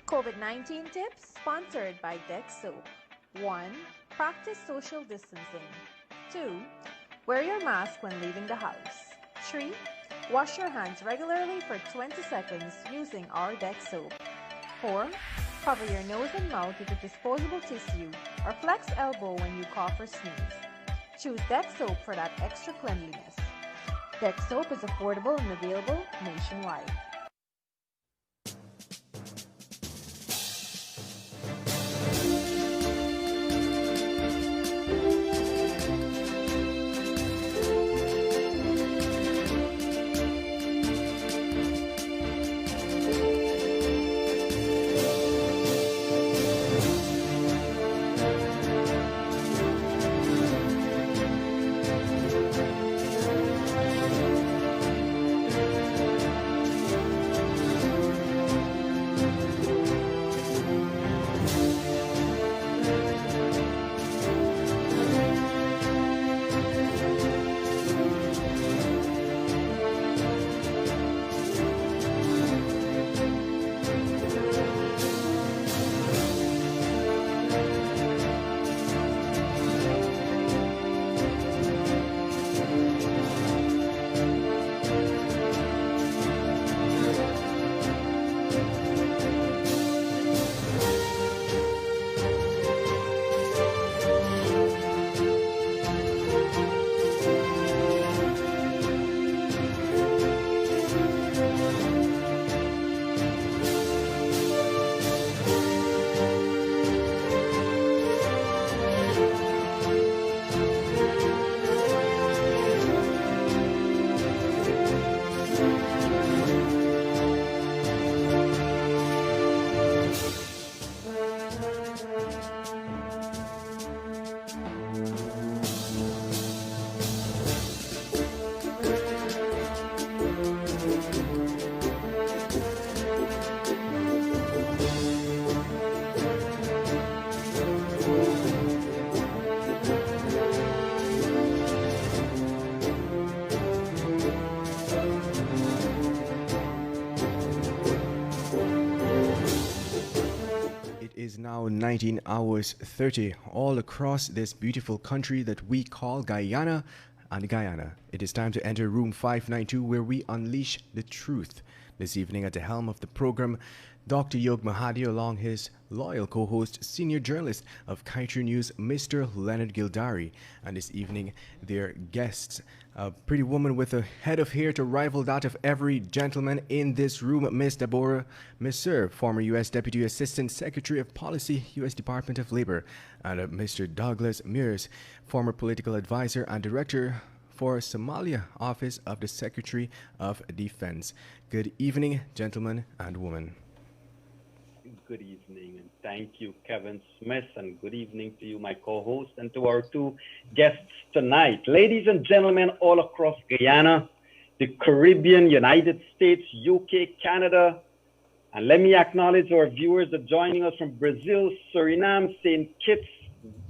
COVID-19 tips sponsored by Dept. 1. Practice social distancing. 2. Wear your mask when leaving the house. 3. Wash your hands regularly for 20 seconds using our Dept soap. 4. Cover your nose and mouth with a disposable tissue or flex elbow when you cough or sneeze. Choose Dept soap for that extra cleanliness. Dept soap is affordable and available nationwide. Is now 19 hours 30 all across this beautiful country that we call Guyana. And Guyana, it is time to enter room 592 where we unleash the truth. This evening at the helm of the program, Dr. Mahadeo along his loyal co-host, senior journalist of Kaiser News, Mr. Leonard Gildarie. And this evening, their guests, a pretty woman with a head of hair to rival that of every gentleman in this room, Miss Deborah, Misir, former U.S. Deputy Assistant Secretary of Policy, U.S. Department of Labor, and Mr. Douglas Meurs, former political advisor and director for Somalia Office of the Secretary of Defense. Good evening, gentlemen and women. Good evening, and thank you, Kevin Smith, and good evening to you, my co-host, and to our two guests tonight. Ladies and gentlemen, all across Guyana, the Caribbean, United States, UK, Canada, and let me acknowledge our viewers that are joining us from Brazil, Suriname, St. Kitts,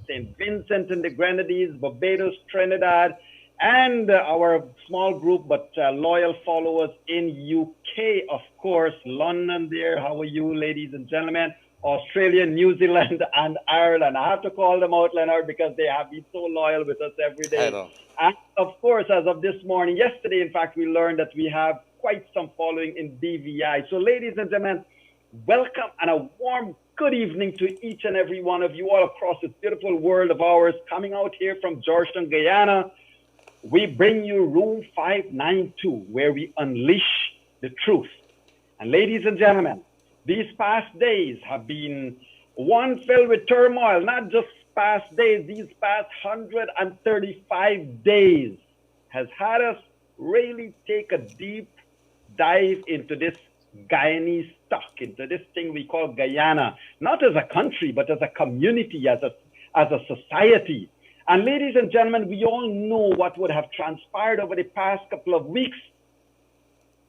St. Vincent and the Grenadines, Barbados, Trinidad, and our small group but loyal followers in UK, of course, London there. How are you, ladies and gentlemen? Australia, New Zealand, and Ireland. I have to call them out, Leonard, because they have been so loyal with us every day. Hello. And of course, as of this morning, yesterday, in fact, we learned that we have quite some following in BVI. So, ladies and gentlemen, welcome and a warm good evening to each and every one of you all across this beautiful world of ours, coming out here from Georgetown, Guyana. We bring you room 592, where we unleash the truth. And ladies and gentlemen, these past days have been one filled with turmoil, not just past days, these past 135 days has had us really take a deep dive into this Guyanese stock, into this thing we call Guyana, not as a country, but as a community, as a society. And ladies and gentlemen, we all know what would have transpired over the past couple of weeks.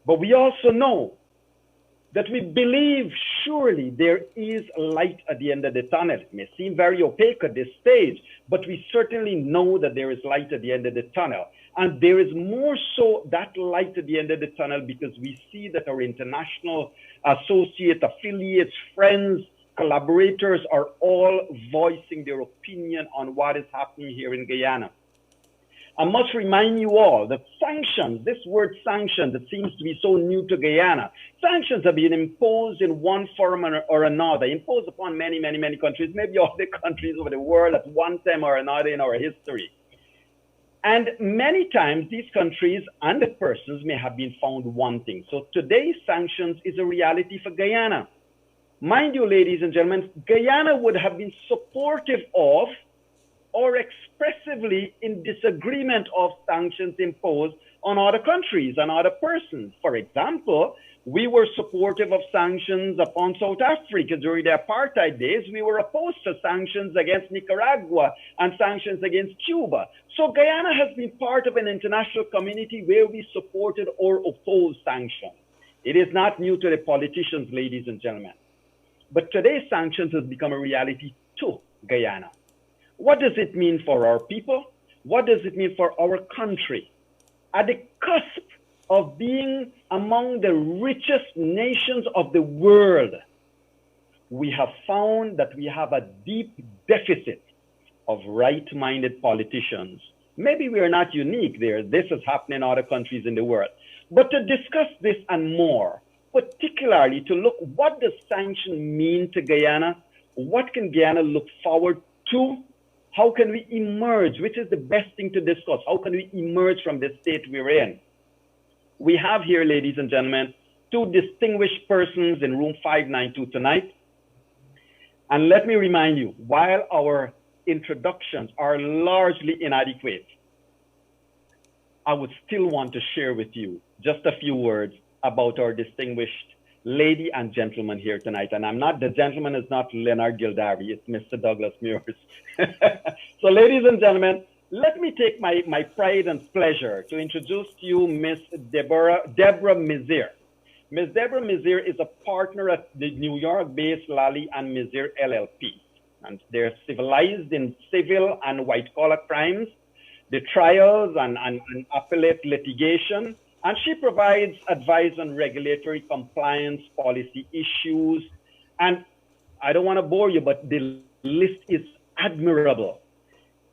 But we also know that we believe surely there is light at the end of the tunnel. It may seem very opaque at this stage, but we certainly know that there is light at the end of the tunnel. And there is more so that light at the end of the tunnel because we see that our international associate, affiliates, friends, collaborators are all voicing their opinion on what is happening here in Guyana. I must remind you all that sanctions, this word sanctions, that seems to be so new to Guyana. Sanctions have been imposed in one form or another, imposed upon many, many, many countries, maybe all the countries over the world at one time or another in our history. And many times these countries and the persons may have been found wanting. So today's sanctions is a reality for Guyana. Mind you, ladies and gentlemen, Guyana would have been supportive of or expressively in disagreement of sanctions imposed on other countries and other persons. For example, we were supportive of sanctions upon South Africa during the apartheid days. We were opposed to sanctions against Nicaragua and sanctions against Cuba. So Guyana has been part of an international community where we supported or opposed sanctions. It is not new to the politicians, ladies and gentlemen. But today's sanctions has become a reality to Guyana. What does it mean for our people? What does it mean for our country? At the cusp of being among the richest nations of the world, we have found that we have a deep deficit of right-minded politicians. Maybe we are not unique there. This is happening in other countries in the world. But to discuss this and more, particularly to look what does sanction mean to Guyana, what can Guyana look forward to, how can we emerge, which is the best thing to discuss, how can we emerge from the state we're in? We have here, ladies and gentlemen, two distinguished persons in room 592 tonight. And let me remind you, while our introductions are largely inadequate, I would still want to share with you just a few words about our distinguished lady and gentleman here tonight. And the gentleman is not Leonard Gildarie, it's Mr. Douglas Meurs. So ladies and gentlemen, let me take my pride and pleasure to introduce to you Miss Deborah Misir. Miss Deborah Misir is a partner at the New York-based Lally and Misir LLP. And they're civilized in civil and white-collar crimes, the trials and appellate litigation. And she provides advice on regulatory compliance, policy issues. And I don't want to bore you, but the list is admirable.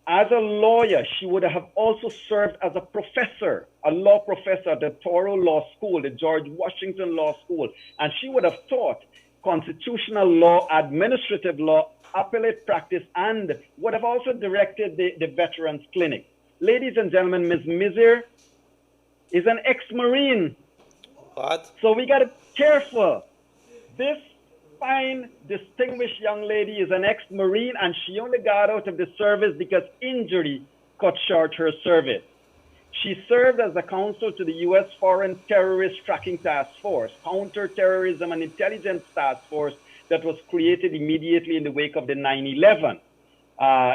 As a lawyer, she would have also served as a professor, a law professor at the Touro Law School, the George Washington Law School. And she would have taught constitutional law, administrative law, appellate practice, and would have also directed the Veterans Clinic. Ladies and gentlemen, Ms. Misir is an ex-Marine. What? So we got to be careful. This fine, distinguished young lady is an ex-Marine, and she only got out of the service because injury cut short her service. She served as a counsel to the U.S. Foreign Terrorist Tracking Task Force, Counterterrorism and Intelligence Task Force that was created immediately in the wake of the 9/11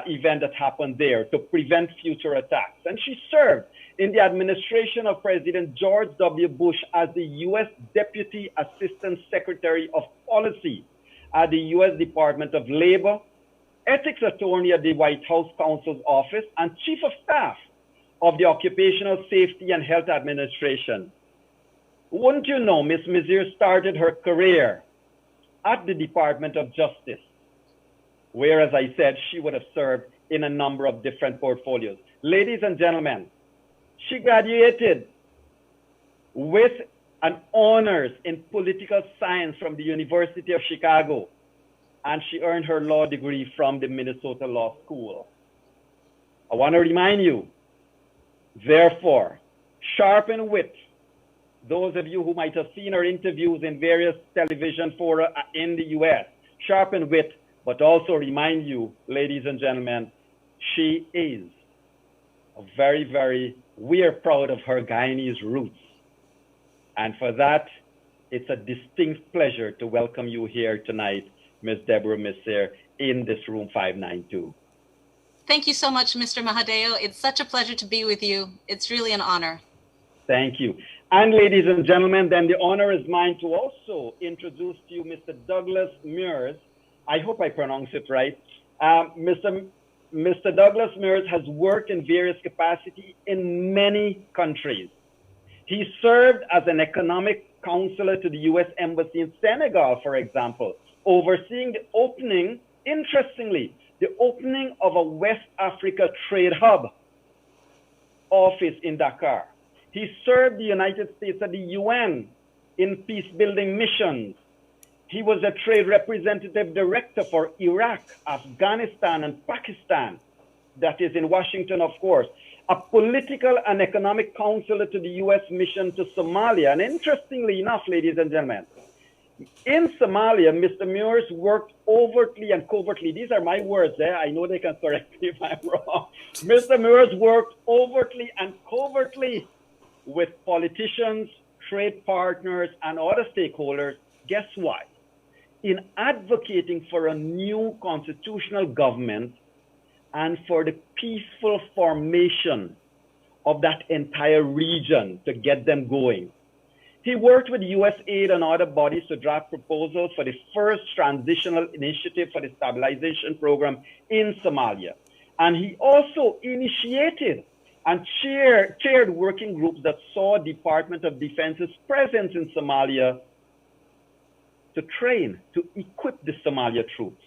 event that happened there to prevent future attacks. And she served in the administration of President George W. Bush as the U.S. Deputy Assistant Secretary of Policy at the U.S. Department of Labor, Ethics Attorney at the White House Counsel's Office, and Chief of Staff of the Occupational Safety and Health Administration. Wouldn't you know, Ms. Misir started her career at the Department of Justice, where, as I said, she would have served in a number of different portfolios. Ladies and gentlemen, she graduated with an honors in political science from the University of Chicago, and she earned her law degree from the Minnesota Law School. I want to remind you, therefore, sharpen wit. Those of you who might have seen her interviews in various television fora in the U.S., sharpen wit, but also remind you, ladies and gentlemen, she is we are proud of her Guyanese roots. And for that, it's a distinct pleasure to welcome you here tonight, Ms. Deborah Misir, in this room 592. Thank you so much, Mr. Mahadeo. It's such a pleasure to be with you. It's really an honor. Thank you. And ladies and gentlemen, then the honor is mine to also introduce to you Mr. Douglas Meurs. I hope I pronounce it right. Mr. Douglas Meurs has worked in various capacities in many countries. He served as an economic counselor to the U.S. Embassy in Senegal, for example, overseeing the opening, interestingly, the opening of a West Africa trade hub office in Dakar. He served the United States at the UN in peace-building missions. He was a trade representative director for Iraq, Afghanistan, and Pakistan. That is in Washington, of course. A political and economic counselor to the U.S. mission to Somalia. And interestingly enough, ladies and gentlemen, in Somalia, Mr. Meurs worked overtly and covertly. These are my words. I know they can correct me if I'm wrong. Mr. Meurs worked overtly and covertly with politicians, trade partners, and other stakeholders. Guess what? In advocating for a new constitutional government and for the peaceful formation of that entire region to get them going. He worked with USAID and other bodies to draft proposals for the first transitional initiative for the stabilization program in Somalia. And he also initiated and chaired working groups that saw Department of Defense's presence in Somalia to train, to equip the Somalia troops.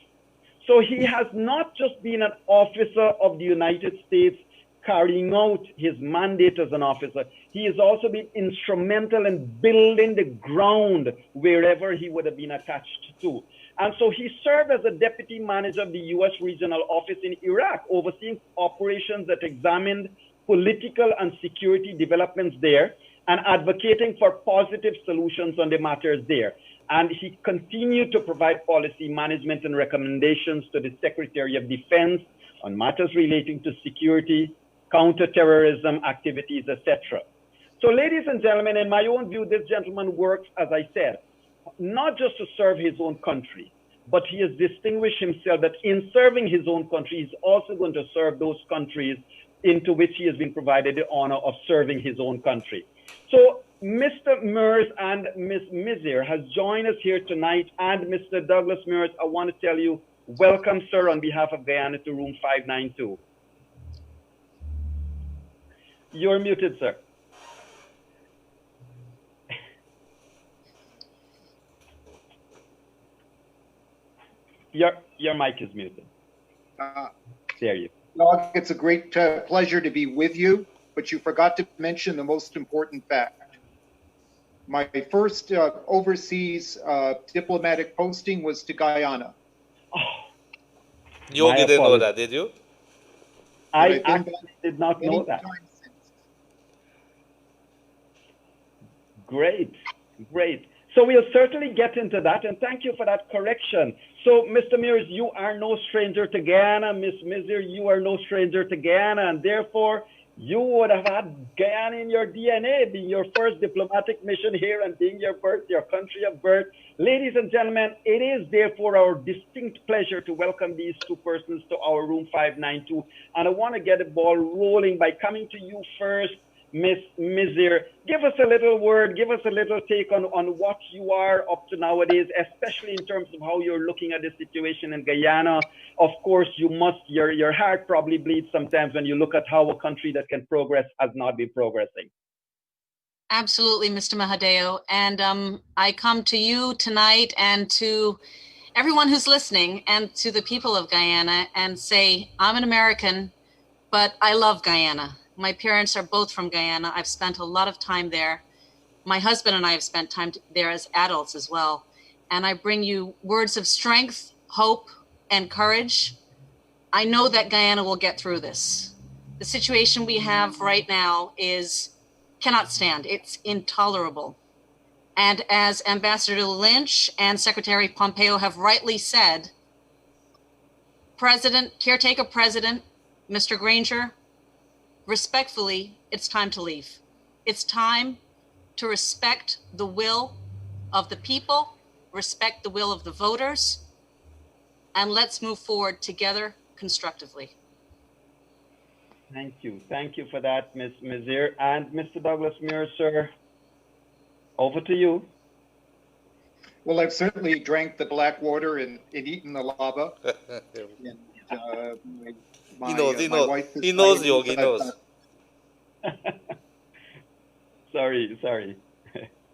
So he has not just been an officer of the United States carrying out his mandate as an officer. He has also been instrumental in building the ground wherever he would have been attached to. And so he served as a deputy manager of the U.S. regional office in Iraq, overseeing operations that examined political and security developments there and advocating for positive solutions on the matters there. And he continued to provide policy management and recommendations to the Secretary of Defense on matters relating to security, counterterrorism activities, etc. So ladies and gentlemen, in my own view, this gentleman works, as I said, not just to serve his own country, but he has distinguished himself that in serving his own country, he's also going to serve those countries into which he has been provided the honor of serving his own country. So Mr. Meurs and Ms. Misir has joined us here tonight, and Mr. Douglas Meurs, I want to tell you, welcome, sir, on behalf of Guyana to room 592. You're muted, sir. Your mic is muted. There you go. It's a great pleasure to be with you, but you forgot to mention the most important fact. My first overseas diplomatic posting was to Guyana. Oh, you didn't know that, did you? I actually did not know that. Great, great. So we'll certainly get into that, and thank you for that correction. So, Mr. Meurs, you are no stranger to Guyana. Ms. Misir, you are no stranger to Guyana, and therefore, you would have had Guyana in your DNA, being your first diplomatic mission here and being your birth, your country of birth. Ladies and gentlemen, it is therefore our distinct pleasure to welcome these two persons to our room 592. And I want to get the ball rolling by coming to you first, Ms. Misir. Give us a little word, give us a little take on what you are up to nowadays, especially in terms of how you're looking at the situation in Guyana. Of course, your heart probably bleeds sometimes when you look at how a country that can progress has not been progressing. Absolutely, Mr. Mahadeo. And I come to you tonight and to everyone who's listening and to the people of Guyana and say, I'm an American, but I love Guyana. My parents are both from Guyana. I've spent a lot of time there. My husband and I have spent time there as adults as well. And I bring you words of strength, hope, and courage. I know that Guyana will get through this. The situation we have right now cannot stand. It's intolerable. And as Ambassador Lynch and Secretary Pompeo have rightly said, caretaker President, Mr. Granger, respectfully, it's time to leave. It's time to respect the will of the people, respect the will of the voters, and let's move forward together constructively. Thank you. Thank you for that, Ms. Misir. And Mr. Douglas Meurs, sir, Over to you. Well, I've certainly drank the black water and eaten the lava. And, He knows, he my knows. wife is He knows, Guyanese. Yogi, he knows. Sorry.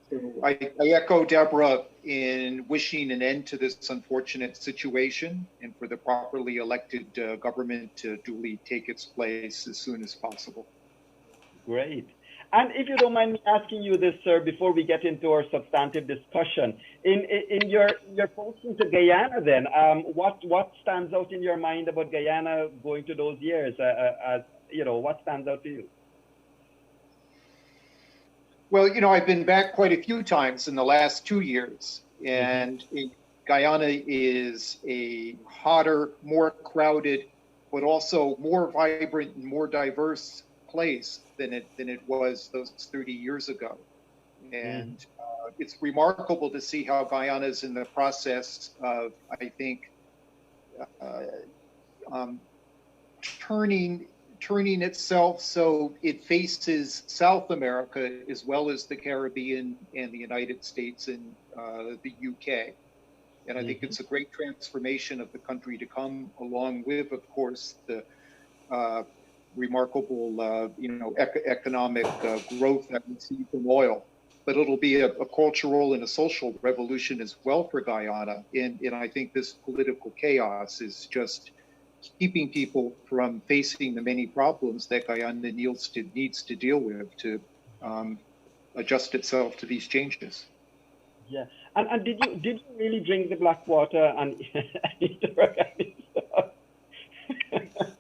So I echo Deborah in wishing an end to this unfortunate situation and for the properly elected government to duly take its place as soon as possible. Great. And if you don't mind me asking you this, sir, before we get into our substantive discussion, in your posting to Guyana, then, what stands out in your mind about Guyana going to those years? As you know, what stands out to you? Well, I've been back quite a few times in the last 2 years, and Guyana is a hotter, more crowded, but also more vibrant and more diverse place than it was those 30 years ago. And it's remarkable to see how Guyana is in the process of, I think, turning itself so it faces South America as well as the Caribbean and the United States and the UK. And I think it's a great transformation of the country to come, along with, of course, the remarkable, economic growth that we see from oil. But it'll be a cultural and a social revolution as well for Guyana. And I think this political chaos is just keeping people from facing the many problems that Guyana needs to deal with to adjust itself to these changes. Yeah, and did you really drink the black water and eat the organic stuff?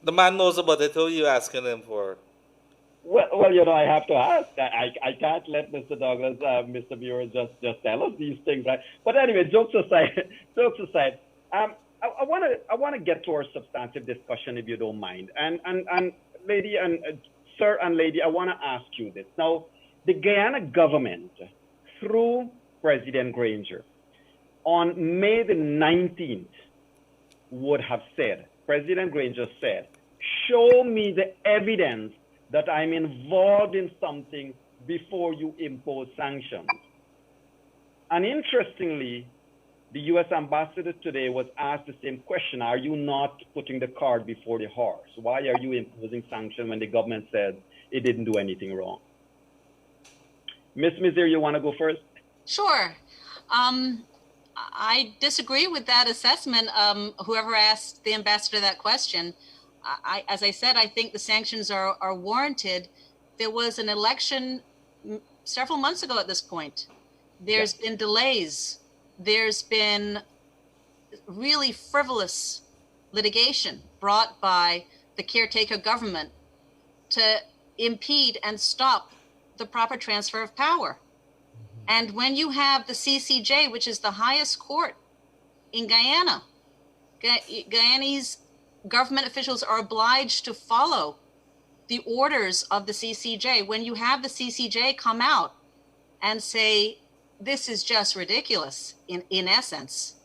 The man knows about it. Who are you asking him for? Well, I have to ask. I can't let Mr. Douglas, Mr. Meurs just tell us these things, right? But anyway, jokes aside, I want to get to our substantive discussion, if you don't mind. And lady and sir and lady, I want to ask you this. Now, the Guyana government, through President Granger, on May the 19th, would have said, President Granger said, show me the evidence that I'm involved in something before you impose sanctions. And interestingly, the U.S. ambassador today was asked the same question. Are you not putting the cart before the horse? Why are you imposing sanctions when the government said it didn't do anything wrong? Ms. Misir, you want to go first? Sure. I disagree with that assessment. Whoever asked the ambassador that question, as I said, I think the sanctions are warranted. There was an election several months ago at this point. There's been delays. There's been really frivolous litigation brought by the caretaker government to impede and stop the proper transfer of power. And when you have the CCJ, which is the highest court in Guyana, Guyanese government officials are obliged to follow the orders of the CCJ. When you have the CCJ come out and say, this is just ridiculous in essence,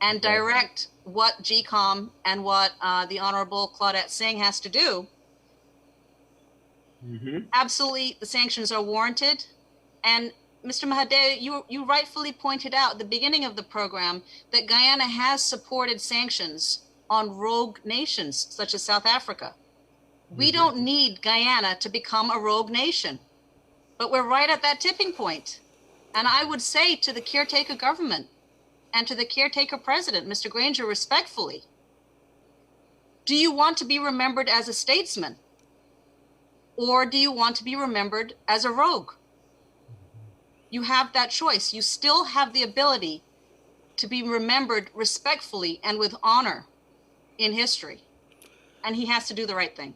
and direct what GCOM and what the Honorable Claudette Singh has to do, absolutely the sanctions are warranted. And Mr. Mahadeo, you rightfully pointed out at the beginning of the program that Guyana has supported sanctions on rogue nations such as South Africa. We don't need Guyana to become a rogue nation, but we're right at that tipping point. And I would say to the caretaker government and to the caretaker president, Mr. Granger, respectfully, do you want to be remembered as a statesman? Or do you want to be remembered as a rogue? You have that choice. You still have the ability to be remembered respectfully and with honor in history. And he has to do the right thing.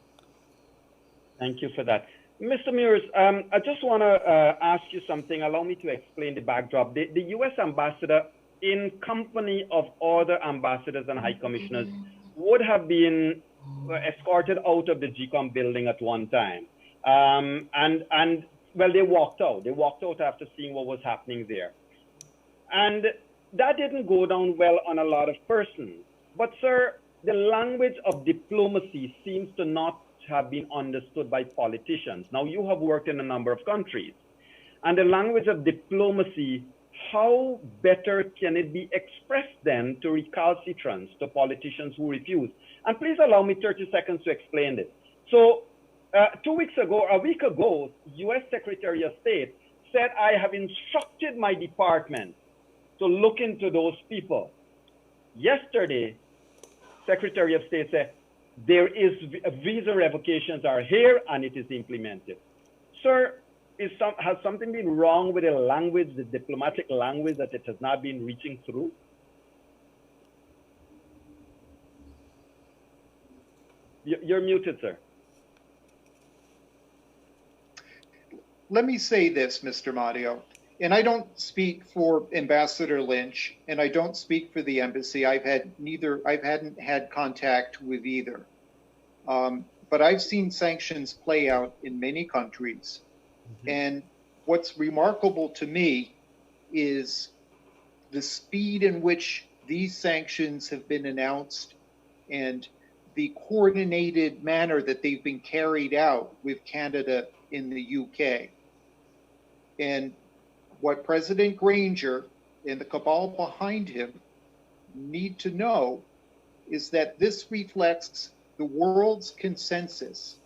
Thank you for that. Mr. Meurs, I just want to ask you something. Allow me to explain the backdrop. The U.S. ambassador, in company of other ambassadors and high commissioners, would have been escorted out of the GCOM building at one time. Well, they walked out. They walked out after seeing what was happening there. And that didn't go down well on a lot of persons. But, sir, the language of diplomacy seems to not have been understood by politicians. Now, you have worked in a number of countries. and the language of diplomacy, how better can it be expressed then to recalcitrants, to politicians who refuse? And please allow me 30 seconds to explain this. So 2 weeks ago, a week ago, U.S. Secretary of State said, I have instructed my department to look into those people. Yesterday, Secretary of State said, there is visa revocations are here and it is implemented. Sir, has something been wrong with the language, the diplomatic language, that it has not been reaching through? You're muted, sir. Let me say this, Mr. Mahadeo, and I don't speak for Ambassador Lynch, and I don't speak for the embassy. I hadn't had contact with either. But I've seen sanctions play out in many countries. And what's remarkable to me is the speed in which these sanctions have been announced and the coordinated manner that they've been carried out with Canada in the UK. And what President Granger and the cabal behind him need to know is that this reflects the world's consensus.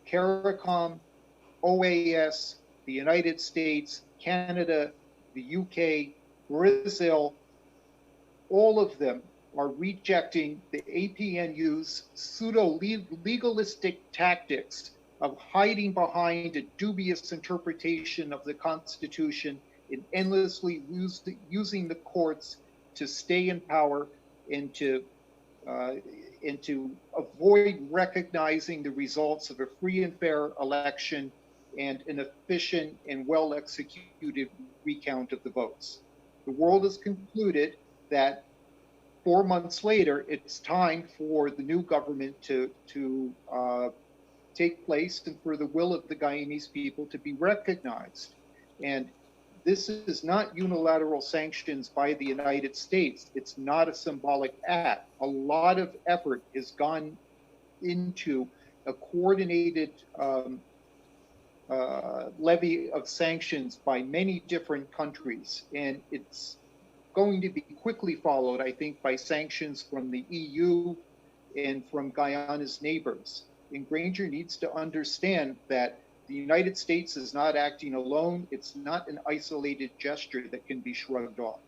CARICOM, OAS, the United States, Canada, the UK, Brazil, all of them are rejecting the APNU's pseudo-legalistic tactics of hiding behind a dubious interpretation of the Constitution and endlessly using the courts to stay in power and to avoid recognizing the results of a free and fair election and an efficient and well-executed recount of the votes. The world has concluded that 4 months later, it's time for the new government to take place and for the will of the Guyanese people to be recognized. And this is not unilateral sanctions by the United States. It's not a symbolic act. A lot of effort has gone into a coordinated levy of sanctions by many different countries. And it's going to be quickly followed, I think, by sanctions from the EU and from Guyana's neighbors. And Granger needs to understand that the United States is not acting alone. It's not an isolated gesture that can be shrugged off.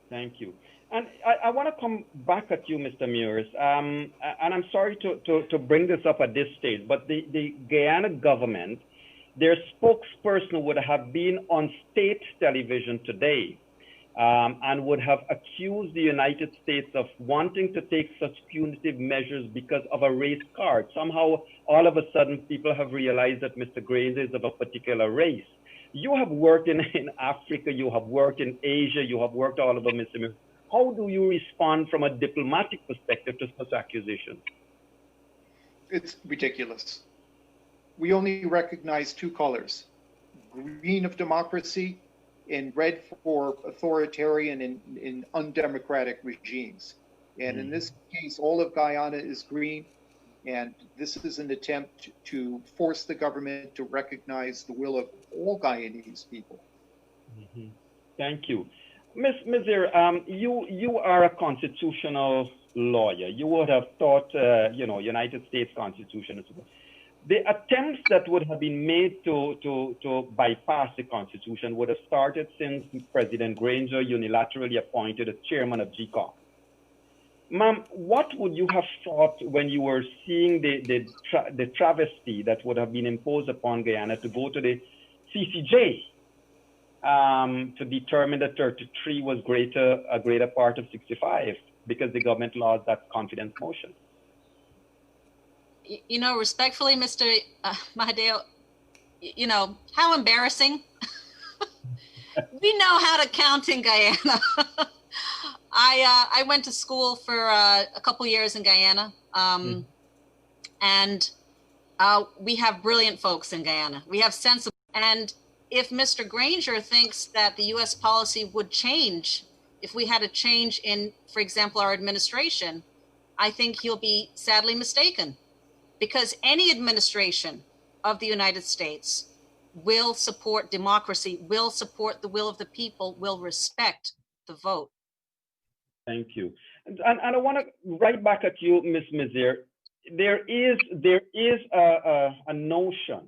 Thank you. And I want to come back at you, Mr. Meurs. And I'm sorry to bring this up at this stage, but the Guyana government, their spokesperson would have been on state television today and would have accused the United States of wanting to take such punitive measures because of a race card. Somehow, all of a sudden, people have realized that Mr. Granger is of a particular race. You have worked in Africa, you have worked in Asia, you have worked all over, Mr. Meurs. How do you respond from a diplomatic perspective to such accusations? It's ridiculous. We only recognize two colors, green of democracy and red for authoritarian and undemocratic regimes. And in this case, all of Guyana is green. And this is an attempt to force the government to recognize the will of all Guyanese people. Thank you. Ms. Misir, you are a constitutional lawyer. You would have thought, United States Constitution. The attempts that would have been made to bypass the Constitution would have started since President Granger unilaterally appointed as chairman of GCOC. Ma'am, what would you have thought when you were seeing the travesty that would have been imposed upon Guyana to go to the CCJ to determine that 33 was a greater part of 65 because the government lost that confidence motion? Respectfully, Mr. Mahadeo, how embarrassing. We know how to count in Guyana. I went to school for a couple years in Guyana, and we have brilliant folks in Guyana. We have sensible, and if Mr. Granger thinks that the U.S. policy would change if we had a change in, for example, our administration, I think he'll be sadly mistaken, because any administration of the United States will support democracy, will support the will of the people, will respect the vote. Thank you. And I want to right back at you, Ms. Misir. There is a notion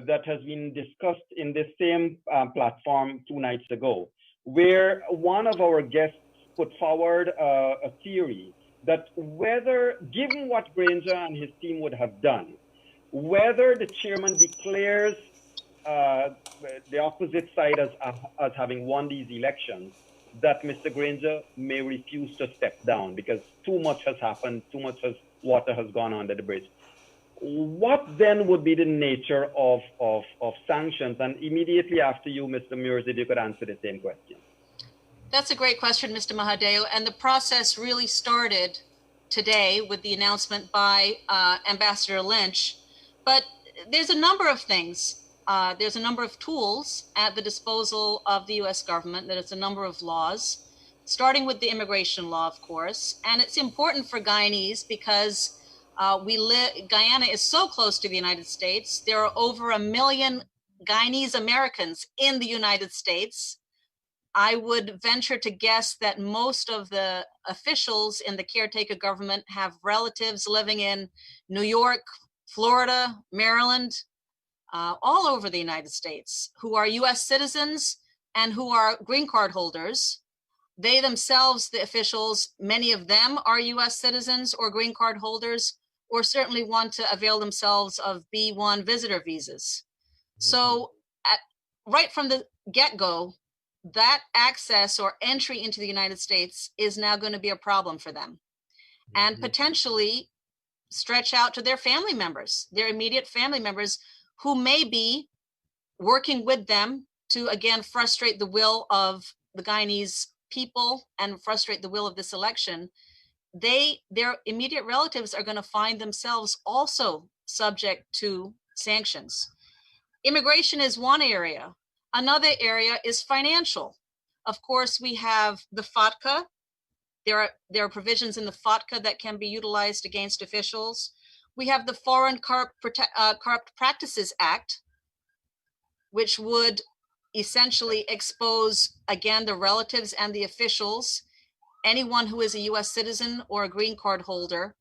that has been discussed in the same platform 2 nights ago, where one of our guests put forward a theory that whether, given what Granger and his team would have done, whether the chairman declares the opposite side as having won these elections, that Mr. Granger may refuse to step down because too much has happened, water has gone under the bridge. What then would be the nature of sanctions? And immediately after you, Mr. Meurs, if you could answer the same question. That's a great question, Mr. Mahadeo. And the process really started today with the announcement by Ambassador Lynch. But there's a number of things. There's a number of tools at the disposal of the US government. There's a number of laws, starting with the immigration law, of course. And it's important for Guyanese because Guyana is so close to the United States. There are over 1 million Guyanese Americans in the United States. I would venture to guess that most of the officials in the caretaker government have relatives living in New York, Florida, Maryland, all over the United States, who are US citizens and who are green card holders. They themselves, the officials, many of them are US citizens or green card holders, or certainly want to avail themselves of B1 visitor visas. So right from the get-go, that access or entry into the United States is now going to be a problem for them, and potentially stretch out to their family members, their immediate family members, who may be working with them to, again, frustrate the will of the Guyanese people and frustrate the will of this election. Their immediate relatives are going to find themselves also subject to sanctions. Immigration is one area. Another area is financial. Of course, we have the FATCA. There are provisions in the FATCA that can be utilized against officials. We have the Foreign Corrupt Practices Act, which would essentially expose, again, the relatives and the officials. Anyone who is a US citizen or a green card holder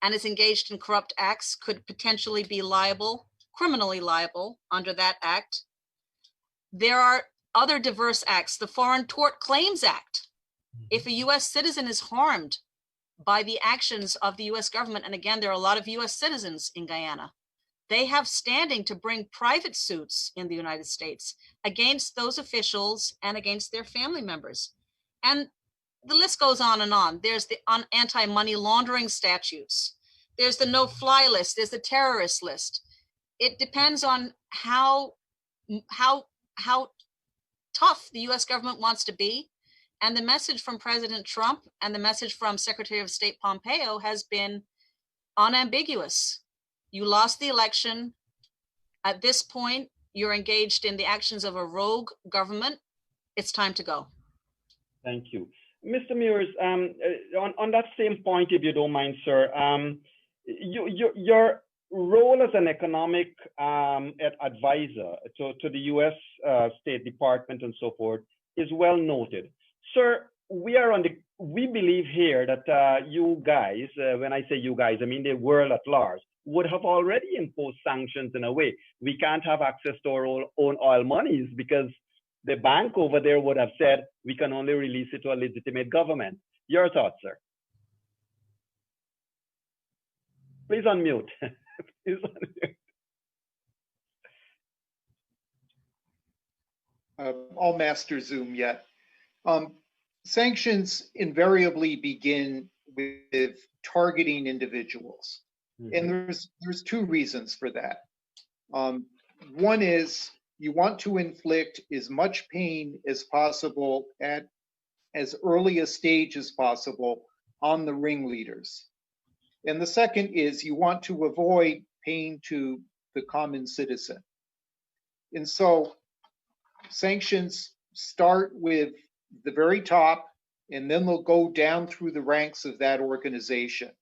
and is engaged in corrupt acts could potentially be liable, criminally liable under that act. There are other diverse acts, the Foreign Tort Claims Act. If a US citizen is harmed by the actions of the US government, and again, there are a lot of US citizens in Guyana, they have standing to bring private suits in the United States against those officials and against their family members. And the list goes on and on. There's the anti-money laundering statutes. There's the no-fly list. There's the terrorist list. It depends on how tough the US government wants to be. And the message from President Trump and the message from Secretary of State Pompeo has been unambiguous. You lost the election. At this point, you're engaged in the actions of a rogue government. It's time to go. Thank you. Mr. Meurs, on that same point, if you don't mind, sir, your role as an economic advisor to the US State Department and so forth is well noted. Sir, we believe here that you guys, when I say you guys, I mean the world at large, would have already imposed sanctions in a way. We can't have access to our own oil monies because the bank over there would have said, we can only release it to a legitimate government. Your thoughts, sir? Please unmute. Please unmute. I'll master Zoom yet. Sanctions invariably begin with targeting individuals. And there's two reasons for that. One is you want to inflict as much pain as possible at as early a stage as possible on the ringleaders. And the second is you want to avoid pain to the common citizen. And so sanctions start with the very top, and then they'll go down through the ranks of that organization.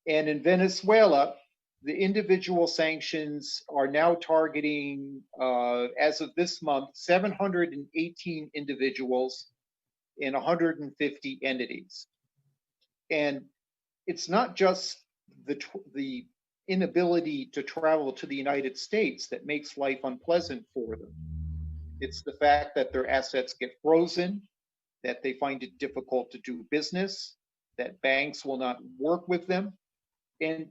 And in Venezuela, The individual sanctions are now targeting, as of this month, 718 individuals in 150 entities. And it's not just the inability to travel to the United States that makes life unpleasant for them. It's the fact that their assets get frozen, that they find it difficult to do business, that banks will not work with them. And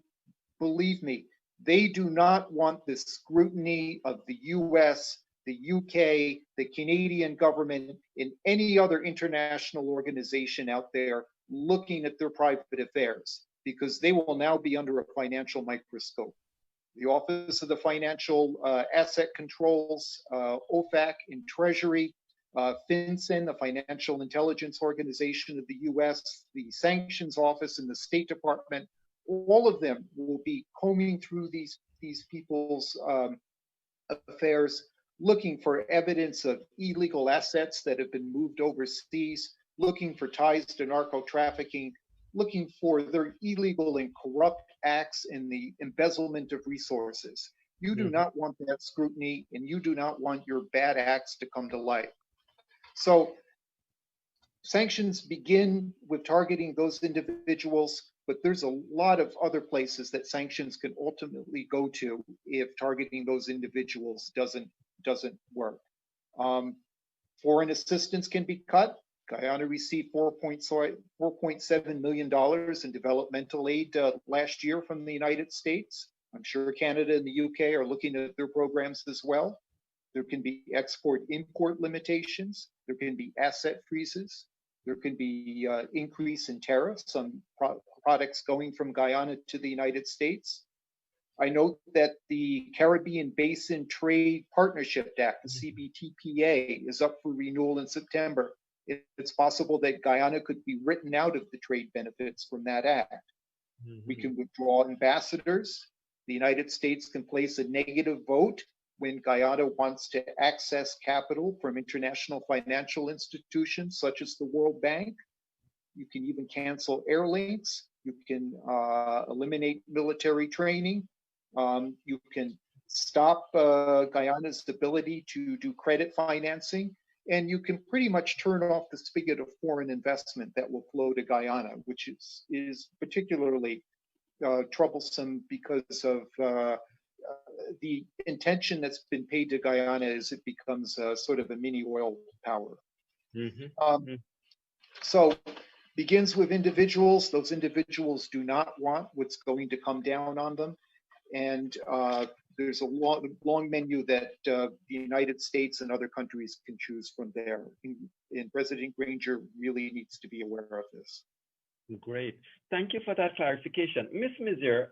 believe me, they do not want the scrutiny of the US, the UK, the Canadian government, and any other international organization out there looking at their private affairs, because they will now be under a financial microscope. The Office of the Financial Asset Controls, OFAC in Treasury, FinCEN, the Financial Intelligence Organization of the US, the Sanctions Office in the State Department, all of them will be combing through these people's affairs, looking for evidence of illegal assets that have been moved overseas, looking for ties to narco trafficking, looking for their illegal and corrupt acts in the embezzlement of resources. You do not want that scrutiny, and you do not want your bad acts to come to light. So sanctions begin with targeting those individuals, but there's a lot of other places that sanctions can ultimately go to if targeting those individuals doesn't work. Foreign assistance can be cut. Guyana received $4.7 million in developmental aid last year from the United States. I'm sure Canada and the UK are looking at their programs as well. There can be export-import limitations. There can be asset freezes. There can be increase in tariffs on products going from Guyana to the United States. I note that the Caribbean Basin Trade Partnership Act, the CBTPA, is up for renewal in September. It's possible that Guyana could be written out of the trade benefits from that act. We can withdraw ambassadors. The United States can place a negative vote when Guyana wants to access capital from international financial institutions such as the World Bank. You can even cancel air links. You can eliminate military training. You can stop Guyana's ability to do credit financing. And you can pretty much turn off the spigot of foreign investment that will flow to Guyana, which is particularly troublesome because of the intention that's been paid to Guyana as it becomes sort of a mini oil power. So begins with individuals. Those individuals do not want what's going to come down on them. And there's a long menu that the United States and other countries can choose from there. And President Granger really needs to be aware of this. Great. Thank you for that clarification. Ms. Misir,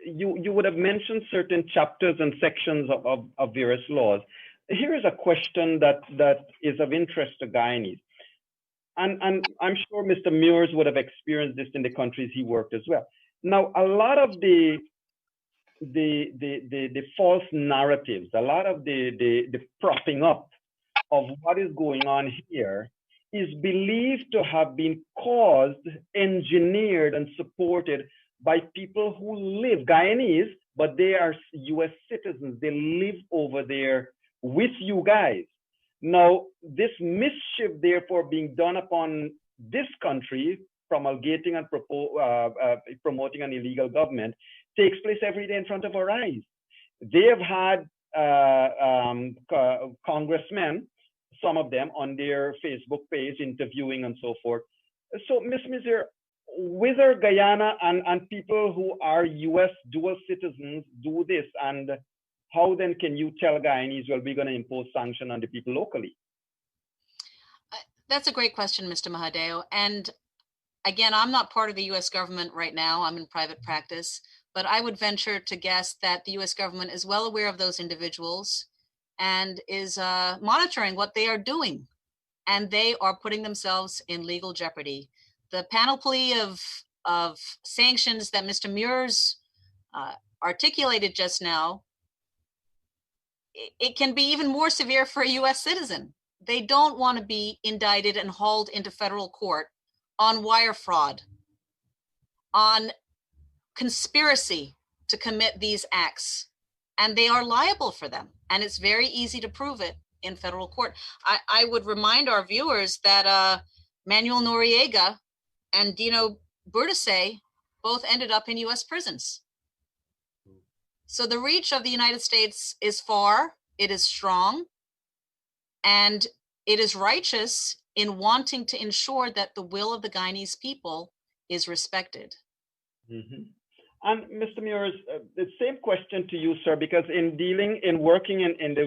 you would have mentioned certain chapters and sections of various laws. Here is a question that is of interest to Guyanese. And I'm sure Mr. Meurs would have experienced this in the countries he worked as well. Now, a lot of the false narratives, a lot of the propping up of what is going on here is believed to have been caused, engineered, and supported by people who live, Guyanese, but they are US citizens. They live over there with you guys. Now, this mischief, therefore, being done upon this country, promulgating and promoting an illegal government, takes place every day in front of our eyes. They have had congressmen, some of them, on their Facebook page interviewing and so forth. So, Ms. Misir, whether Guyana and people who are US dual citizens do this, and how then can you tell Guyanese, well, we're going to impose sanction on the people locally? That's a great question, Mr. Mahadeo. And again, I'm not part of the US government right now. I'm in private practice. But I would venture to guess that the US government is well aware of those individuals and is monitoring what they are doing. And they are putting themselves in legal jeopardy. The panoply of sanctions that Mr. Meurs articulated just now, it can be even more severe for a US citizen. They don't want to be indicted and hauled into federal court on wire fraud, on conspiracy to commit these acts, and they are liable for them. And it's very easy to prove it in federal court. I would remind our viewers that Manuel Noriega and Dino Burdase both ended up in US prisons. So the reach of the United States is far, it is strong, and it is righteous in wanting to ensure that the will of the Guyanese people is respected. Mm-hmm. And Mr. Meurs, the same question to you, sir, because in working in the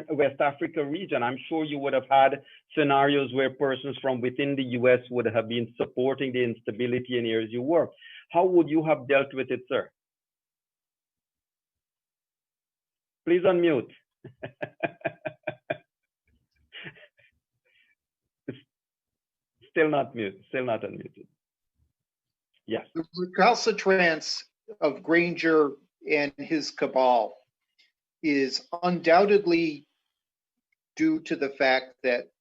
West Africa region, I'm sure you would have had scenarios where persons from within the US would have been supporting the instability in areas you work. How would you have dealt with it, sir? Please unmute. Still not unmuted. Yes. The recalcitrance of Granger and his cabal is undoubtedly due to the fact that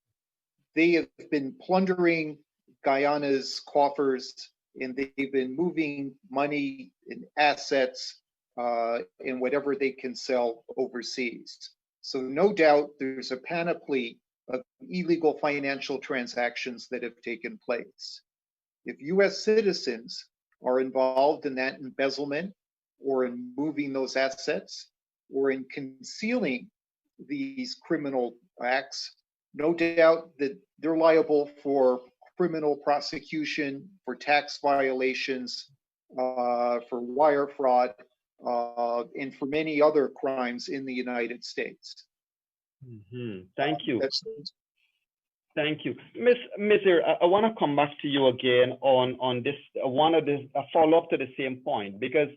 they have been plundering Guyana's coffers, and they've been moving money and assets and whatever they can sell overseas. So no doubt there's a panoply of illegal financial transactions that have taken place. If US citizens are involved in that embezzlement or in moving those assets or in concealing these criminal acts, no doubt that they're liable for criminal prosecution, for tax violations, for wire fraud, and for many other crimes in the United States. Mm-hmm. Thank you. Thank you. Ms. Misir, I want to come back to you again on this, a follow-up to the same point, because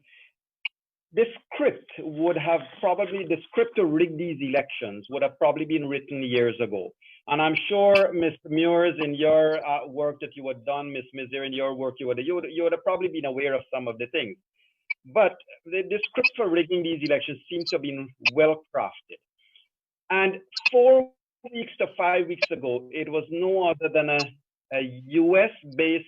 the script to rig these elections would have probably been written years ago. And I'm sure, Mr. Meurs, in your work that you had done, Ms. Misir, in your work you would have probably been aware of some of the things. But the script for rigging these elections seems to have been well crafted. And 4 weeks to 5 weeks ago, it was no other than a US-based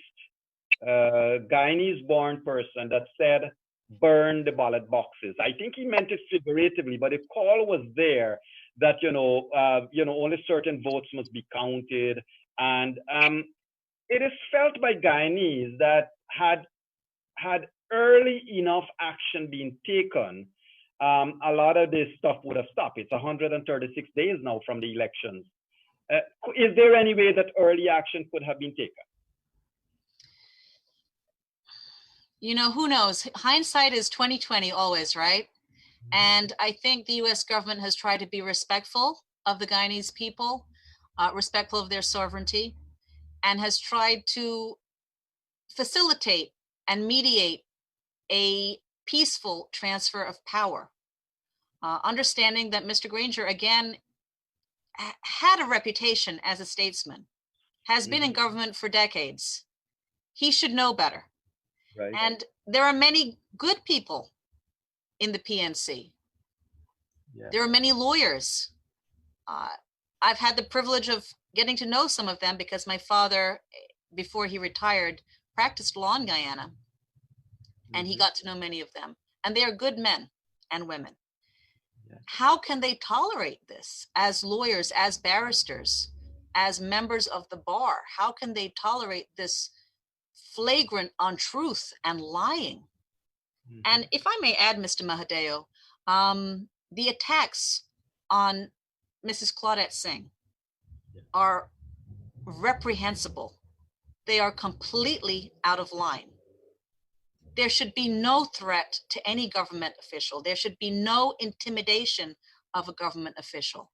Guyanese-born person that said, burn the ballot boxes. I think he meant it figuratively, but the call was there that, only certain votes must be counted. And it is felt by Guyanese that had early enough action been taken, a lot of this stuff would have stopped. It's 136 days now from the elections. Is there any way that early action could have been taken? Who knows? Hindsight is 20/20 always, right? And I think the US government has tried to be respectful of the Guyanese people, respectful of their sovereignty, and has tried to facilitate and mediate a peaceful transfer of power, understanding that Mr. Granger, again, had a reputation as a statesman, has been in government for decades. He should know better. Right. And there are many good people in the PNC. Yeah. There are many lawyers. I've had the privilege of getting to know some of them because my father, before he retired, practiced law in Guyana. And he got to know many of them. And they are good men and women. Yeah. How can they tolerate this as lawyers, as barristers, as members of the bar? How can they tolerate this flagrant untruth and lying? And if I may add, Mr. Mahadeo, the attacks on Mrs. Claudette Singh are reprehensible. They are completely out of line. There should be no threat to any government official. There should be no intimidation of a government official.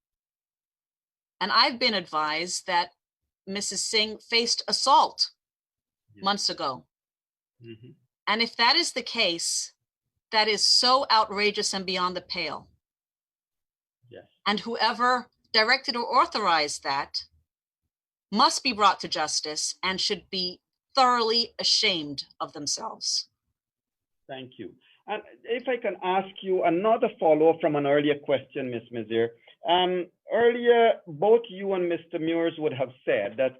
And I've been advised that Mrs. Singh faced assault months ago. And if that is the case, that is so outrageous and beyond the pale. Yes. And whoever directed or authorized that must be brought to justice and should be thoroughly ashamed of themselves. Thank you. And if I can ask you another follow-up from an earlier question, Ms. Misir. Earlier, both you and Mr. Meurs would have said that,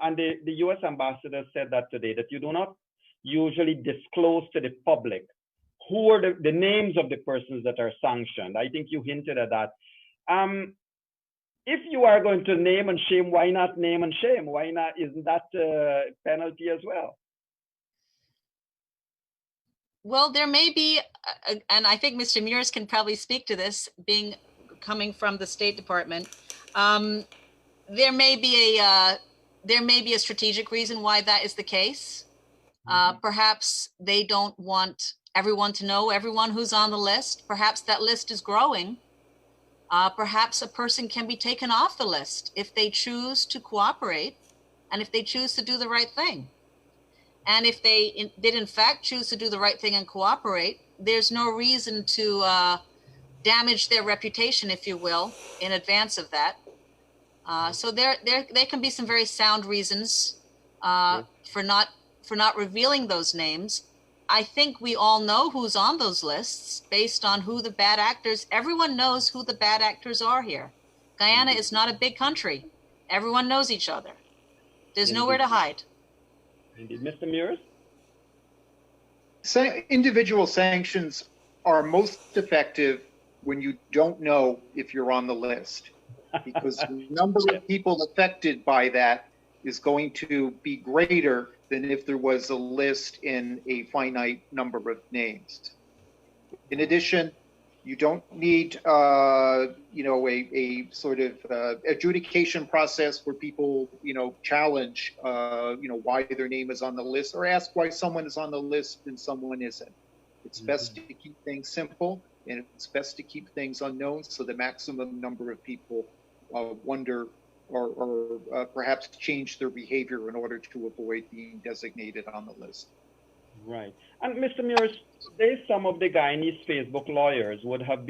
and the U.S. ambassador said that today, that you do not usually disclose to the public who are the names of the persons that are sanctioned. I think you hinted at that. If you are going to name and shame, why not name and shame? Why not? Isn't that a penalty as well? Well, there may be, and I think Mr. Meurs can probably speak to this, coming from the State Department. There may be a strategic reason why that is the case. Perhaps they don't want everyone to know everyone who's on the list. Perhaps that list is growing. Perhaps a person can be taken off the list if they choose to cooperate and if they choose to do the right thing. And if they did in fact choose to do the right thing and cooperate, there's no reason to damage their reputation, if you will, in advance of that. So there can be some very sound reasons for not revealing those names. I think we all know who's on those lists based on who the bad actors. Everyone knows who the bad actors are here. Guyana is not a big country. Everyone knows each other. There's nowhere to hide. Indeed. Mr. Meurs? Individual sanctions are most effective when you don't know if you're on the list, because the number of people affected by that is going to be greater than if there was a list in a finite number of names. In addition, you don't need a sort of adjudication process where people challenge why their name is on the list or ask why someone is on the list and someone isn't. It's best to keep things simple, and it's best to keep things unknown so the maximum number of people wonder or perhaps change their behavior in order to avoid being designated on the list. Right. And Mr. Meurs, today some of the Guyanese Facebook lawyers would have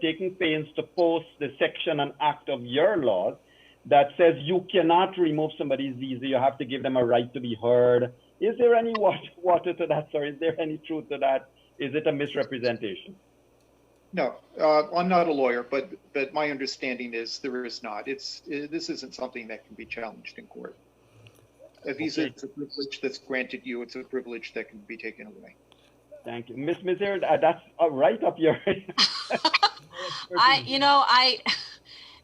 taken pains to post the section and act of your laws that says you cannot remove somebody's visa, you have to give them a right to be heard. Is there any water to that, sir? Is there any truth to that? Is it a misrepresentation? No, I'm not a lawyer, but my understanding is there is not. This isn't something that can be challenged in court. A visa is a privilege that's granted you. It's a privilege that can be taken away. Thank you. Ms. Misir, that's right up your...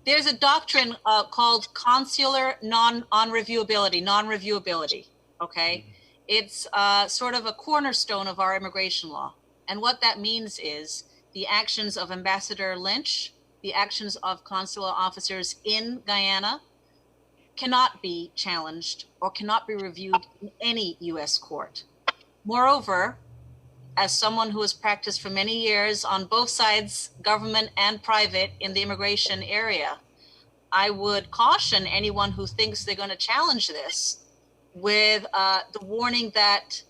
There's a doctrine called consular non-reviewability, okay? It's sort of a cornerstone of our immigration law. And what that means is the actions of Ambassador Lynch, the actions of consular officers in Guyana cannot be challenged or cannot be reviewed in any U.S. court. Moreover, as someone who has practiced for many years on both sides, government and private, in the immigration area, I would caution anyone who thinks they're going to challenge this with the warning that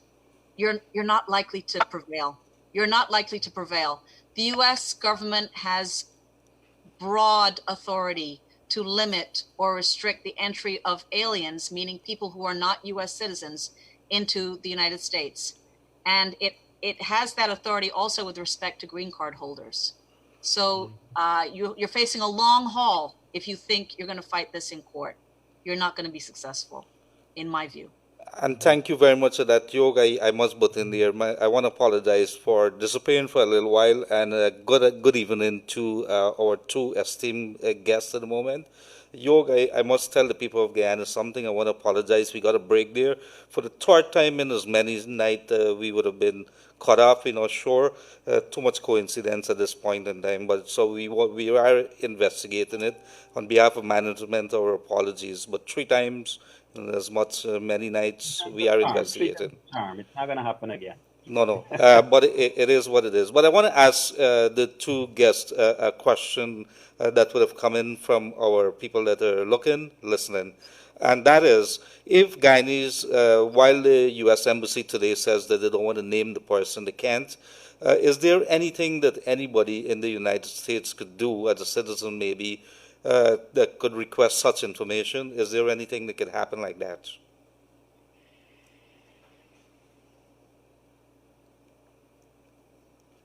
you're not likely to prevail. You're not likely to prevail. The U.S. government has broad authority to limit or restrict the entry of aliens, meaning people who are not U.S. citizens, into the United States. And it has that authority also with respect to green card holders. So you're facing a long haul if you think you're going to fight this in court. You're not going to be successful, in my view. And thank you very much for that, Yog. I must put in there. I want to apologize for disappearing for a little while, and good evening to our two esteemed guests at the moment. Yog, I must tell the people of Guyana something. I want to apologize. We got a break there. For the third time in as many nights, we would have been cut off, sure. Too much coincidence at this point in time. But so we are investigating it. On behalf of management, our apologies. But 3 times in as many nights, we are investigating. It's not going to happen again. No. But it is what it is. But I want to ask the two guests a question that would have come in from our people that are listening. And that is, if Guyanese, while the U.S. Embassy today says that they don't want to name the person, they can't, is there anything that anybody in the United States could do, as a citizen maybe, that could request such information? Is there anything that could happen like that?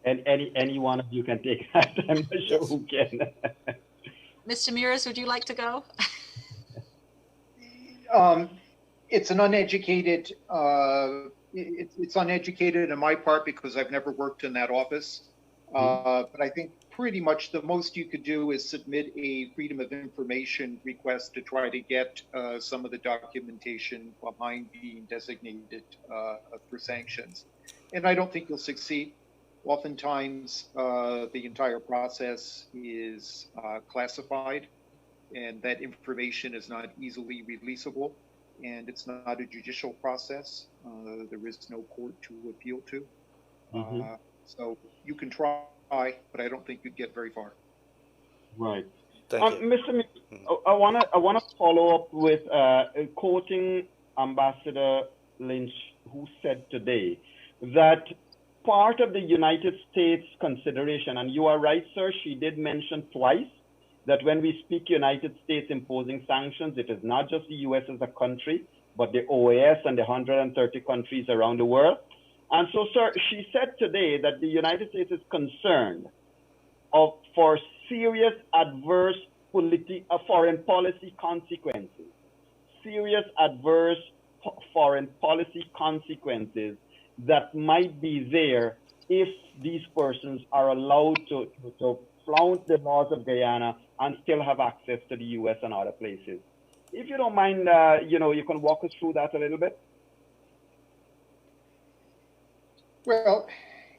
And any one of you can take that. I'm not sure who can. Mr. Meurs, would you like to go? It's an uneducated it's uneducated on my part because I've never worked in that office. But I think pretty much the most you could do is submit a Freedom of Information request to try to get some of the documentation behind being designated for sanctions. And I don't think you'll succeed. Oftentimes, the entire process is classified, and that information is not easily releasable, and it's not a judicial process. There is no court to appeal to. So you can try, but I don't think you'd get very far. Right. Thank you. Mr. I want to follow up with quoting Ambassador Lynch, who said today that part of the United States consideration, and you are right, sir, she did mention twice that when we speak United States imposing sanctions, it is not just the U.S. as a country, but the OAS and the 130 countries around the world. And so, sir, she said today that the United States is concerned for serious adverse foreign policy consequences, serious adverse foreign policy consequences that might be there if these persons are allowed to flout the laws of Guyana and still have access to the U.S. and other places. If you don't mind, you can walk us through that a little bit. Well,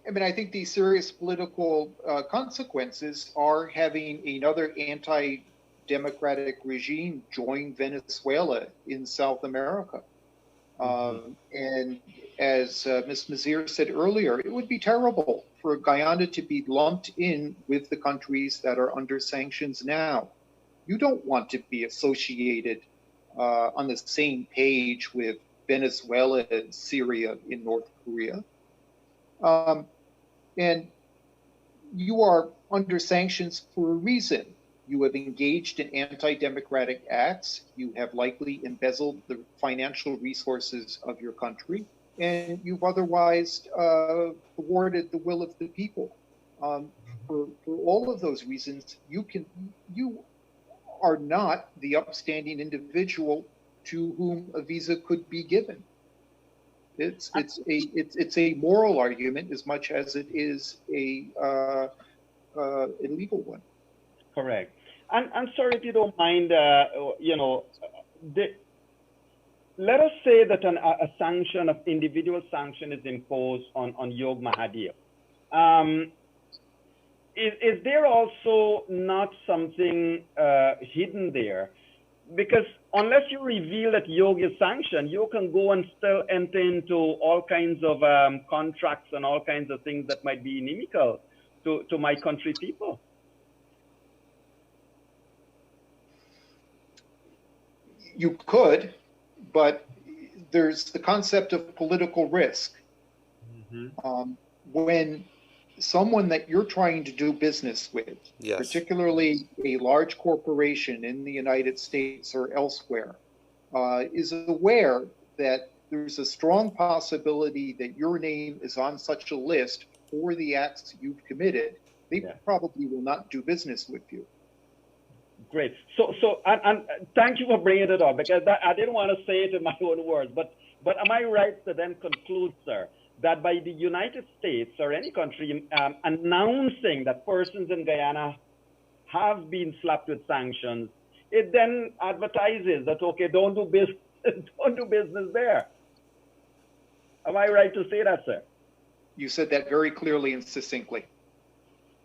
I mean, I think these serious political consequences are having another anti-democratic regime join Venezuela in South America. And as Ms. Misir said earlier, it would be terrible for Guyana to be lumped in with the countries that are under sanctions now. You don't want to be associated on the same page with Venezuela and Syria in North Korea. And you are under sanctions for a reason. You have engaged in anti-democratic acts. You have likely embezzled the financial resources of your country, and you've otherwise thwarted the will of the people. For all of those reasons, you are not the upstanding individual to whom a visa could be given. It's a moral argument as much as it is a legal one. Correct. And sir, if you don't mind, let us say that a sanction of individual sanction is imposed on Yog Mahadeo. Is there also not something hidden there? Because unless you reveal that Yog is sanctioned, you can go and still enter into all kinds of contracts and all kinds of things that might be inimical to my country people. You could, but there's the concept of political risk. When someone that you're trying to do business with, yes, particularly a large corporation in the United States or elsewhere, is aware that there's a strong possibility that your name is on such a list for the acts you've committed, they probably will not do business with you. Great. So and thank you for bringing it up, because I didn't want to say it in my own words, but am I right to then conclude, sir, that by the United States or any country announcing that persons in Guyana have been slapped with sanctions, it then advertises that, okay, don't do business there. Am I right to say that, sir? You said that very clearly and succinctly.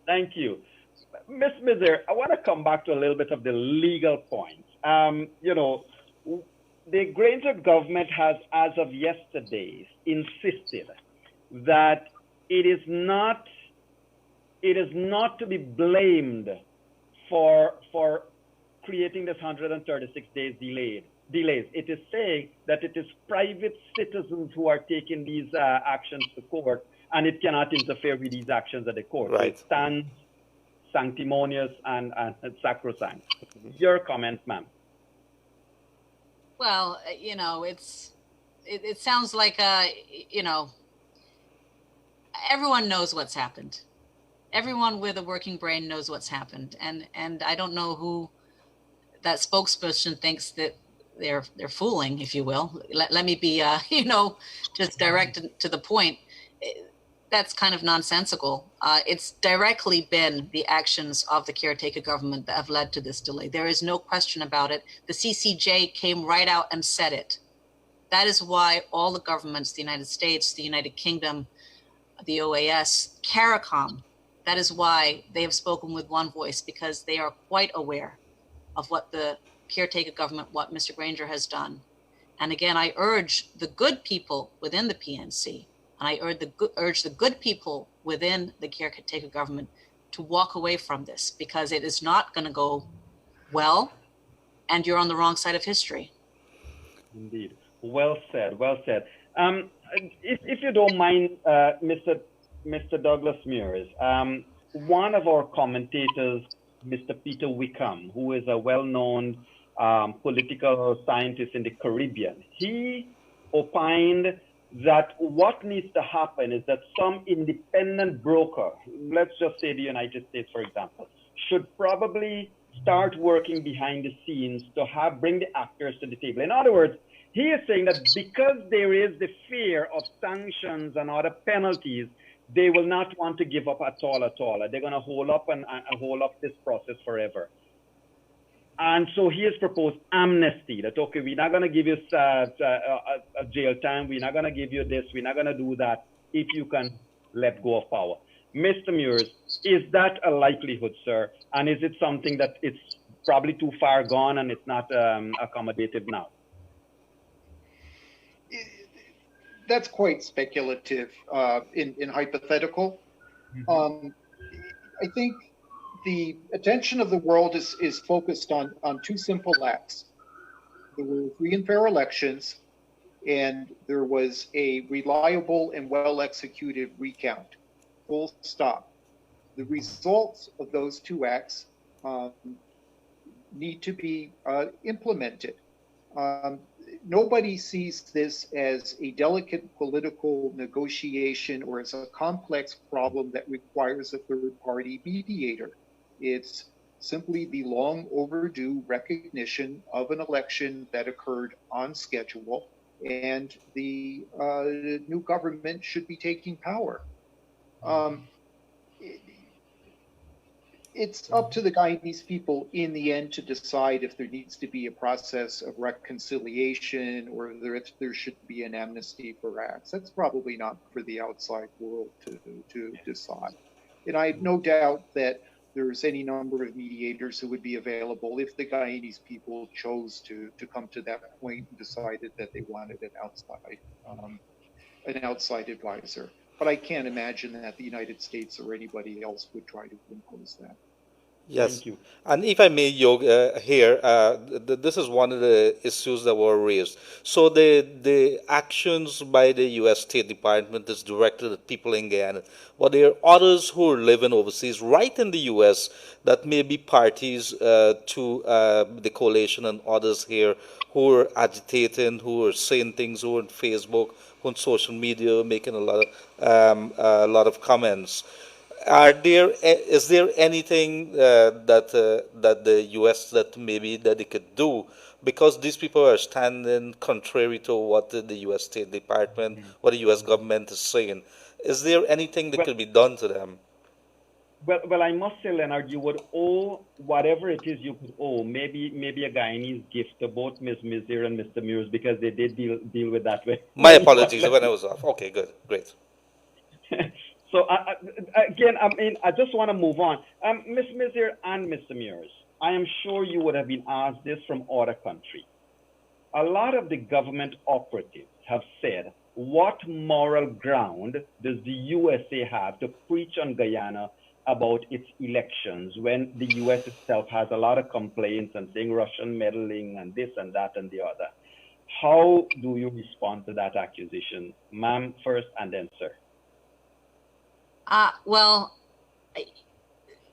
Thank you. Ms. Misir, I want to come back to a little bit of the legal point. The Granger government has, as of yesterday, insisted that it is not to be blamed for creating this 136 days delays. It is saying that it is private citizens who are taking these actions to court, and it cannot interfere with these actions at the court. Right. It stands sanctimonious and sacrosanct. Your comment, ma'am. Well, it sounds like everyone knows what's happened. Everyone with a working brain knows what's happened, and I don't know who that spokesperson thinks that they're fooling, if you will. Let me be, just direct to the point. That's kind of nonsensical. It's directly been the actions of the caretaker government that have led to this delay. There is no question about it. The CCJ came right out and said it. That is why all the governments, the United States, the United Kingdom, the OAS, CARICOM, that is why they have spoken with one voice, because they are quite aware of what the caretaker government, what Mr. Granger has done. And again, I urge the good people within the PNC, and I urge the good people within the caretaker government to walk away from this, because it is not going to go well, and you're on the wrong side of history. Indeed. Well said. Well said. If you don't mind, Mr. Douglas Meurs, one of our commentators, Mr. Peter Wickham, who is a well-known political scientist in the Caribbean, he opined that what needs to happen is that some independent broker, let's just say the United States, for example, should probably start working behind the scenes to bring the actors to the table. In other words, he is saying that because there is the fear of sanctions and other penalties, they will not want to give up at all. They're going to hold up and hold up this process forever. And so he has proposed amnesty, that, okay, we're not going to give you a jail time. We're not going to give you this. We're not going to do that if you can let go of power. Mr. Meurs, is that a likelihood, sir? And is it something that it's probably too far gone and it's not accommodative now? That's quite speculative in hypothetical. Mm-hmm. I think the attention of the world is focused on two simple acts. There were free and fair elections, and there was a reliable and well-executed recount. Full stop. The results of those two acts need to be implemented. Nobody sees this as a delicate political negotiation or as a complex problem that requires a third-party mediator. It's simply the long overdue recognition of an election that occurred on schedule, and the new government should be taking power. It's up to the Guyanese people in the end to decide if there needs to be a process of reconciliation or if there should be an amnesty for acts. That's probably not for the outside world to decide. And I have no doubt that there's any number of mediators who would be available if the Guyanese people chose to come to that point and decided that they wanted an outside advisor. But I can't imagine that the United States or anybody else would try to impose that. Yes, Thank you. and if I may, Yog, here, this is one of the issues that were raised. So the actions by the U.S. State Department is directed at people in Guyana, but there are others who are living overseas, right in the U.S., that may be parties to the coalition, and others here who are agitating, who are saying things, who are on Facebook, who on social media, making a lot of comments. Is there anything that the U.S. that maybe that it could do, because these people are standing contrary to what the U.S. State Department, what the U.S. government is saying? Is there anything that could be done to them? Well, I must say, Leonard, you would owe whatever it is you could owe. Maybe a Guyanese gift to both Ms. Misir and Mr. Meurs, because they did deal with that way. My apologies when I was off. Okay, good, great. So again, I just want to move on. Ms. Misir and Mr. Meurs, I am sure you would have been asked this from other countries. A lot of the government operatives have said, what moral ground does the USA have to preach on Guyana about its elections when the US itself has a lot of complaints and saying Russian meddling and this and that and the other? How do you respond to that accusation? Ma'am first and then sir. Well,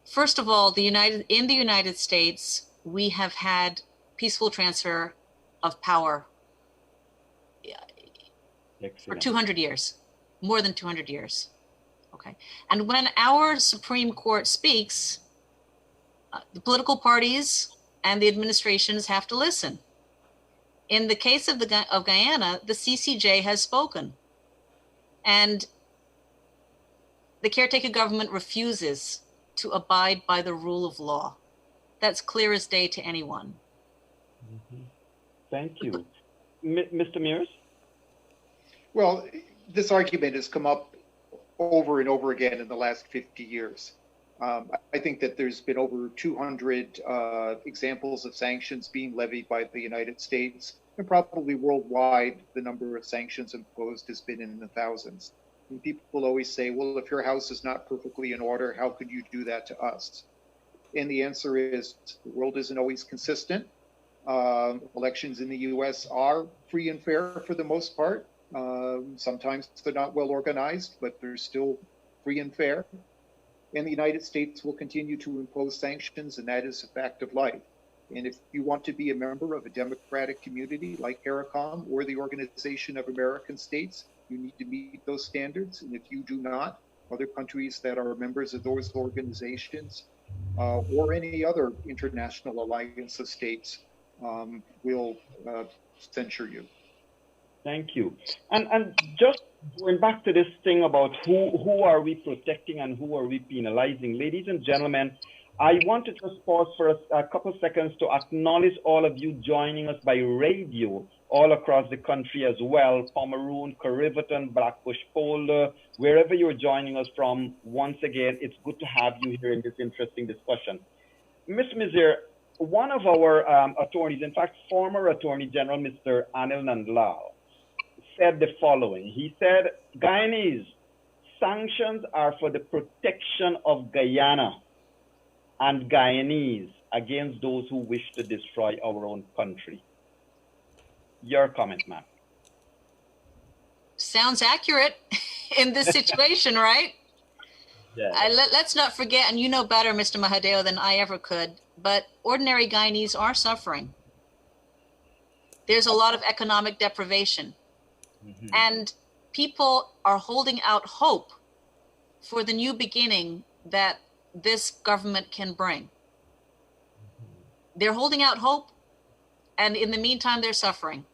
first of all, in the United States, we have had peaceful transfer of power for 200 years, more than 200 years. Okay. And when our Supreme Court speaks, the political parties and the administrations have to listen. in the case of Guyana, the CCJ has spoken, and the caretaker government refuses to abide by the rule of law. That's clear as day to anyone. Thank you. Mr. Meurs? Well, this argument has come up over and over again in the last 50 years. I think that there's been over 200 examples of sanctions being levied by the United States, and probably worldwide, the number of sanctions imposed has been in the thousands. And people always say, well, if your house is not perfectly in order, how could you do that to us? And the answer is, the world isn't always consistent. Elections in the US are free and fair for the most part. Sometimes they're not well organized, but they're still free and fair. And the United States will continue to impose sanctions, and that is a fact of life. And if you want to be a member of a democratic community like CARICOM or the Organization of American States, you need to meet those standards. And if you do not, other countries that are members of those organizations or any other international alliance of states will censure you. Thank you. And just going back to this thing about who are we protecting and who are we penalizing, ladies and gentlemen, I want to just pause for a couple seconds to acknowledge all of you joining us by radio all across the country as well, Pomeroon, Corriverton, Blackbush, Polder, wherever you're joining us from. Once again, it's good to have you here in this interesting discussion. Ms. Misir, one of our attorneys, in fact, former Attorney General, Mr. Anil Nandlal, said the following. He said, Guyanese, sanctions are for the protection of Guyana and Guyanese against those who wish to destroy our own country. Your comment, ma'am. Sounds accurate in this situation, right? Yeah. Let's not forget, and you know better, Mr. Mahadeo, than I ever could, but ordinary Guyanese are suffering. There's a lot of economic deprivation. Mm-hmm. And people are holding out hope for the new beginning that this government can bring. They're holding out hope, and in the meantime, they're suffering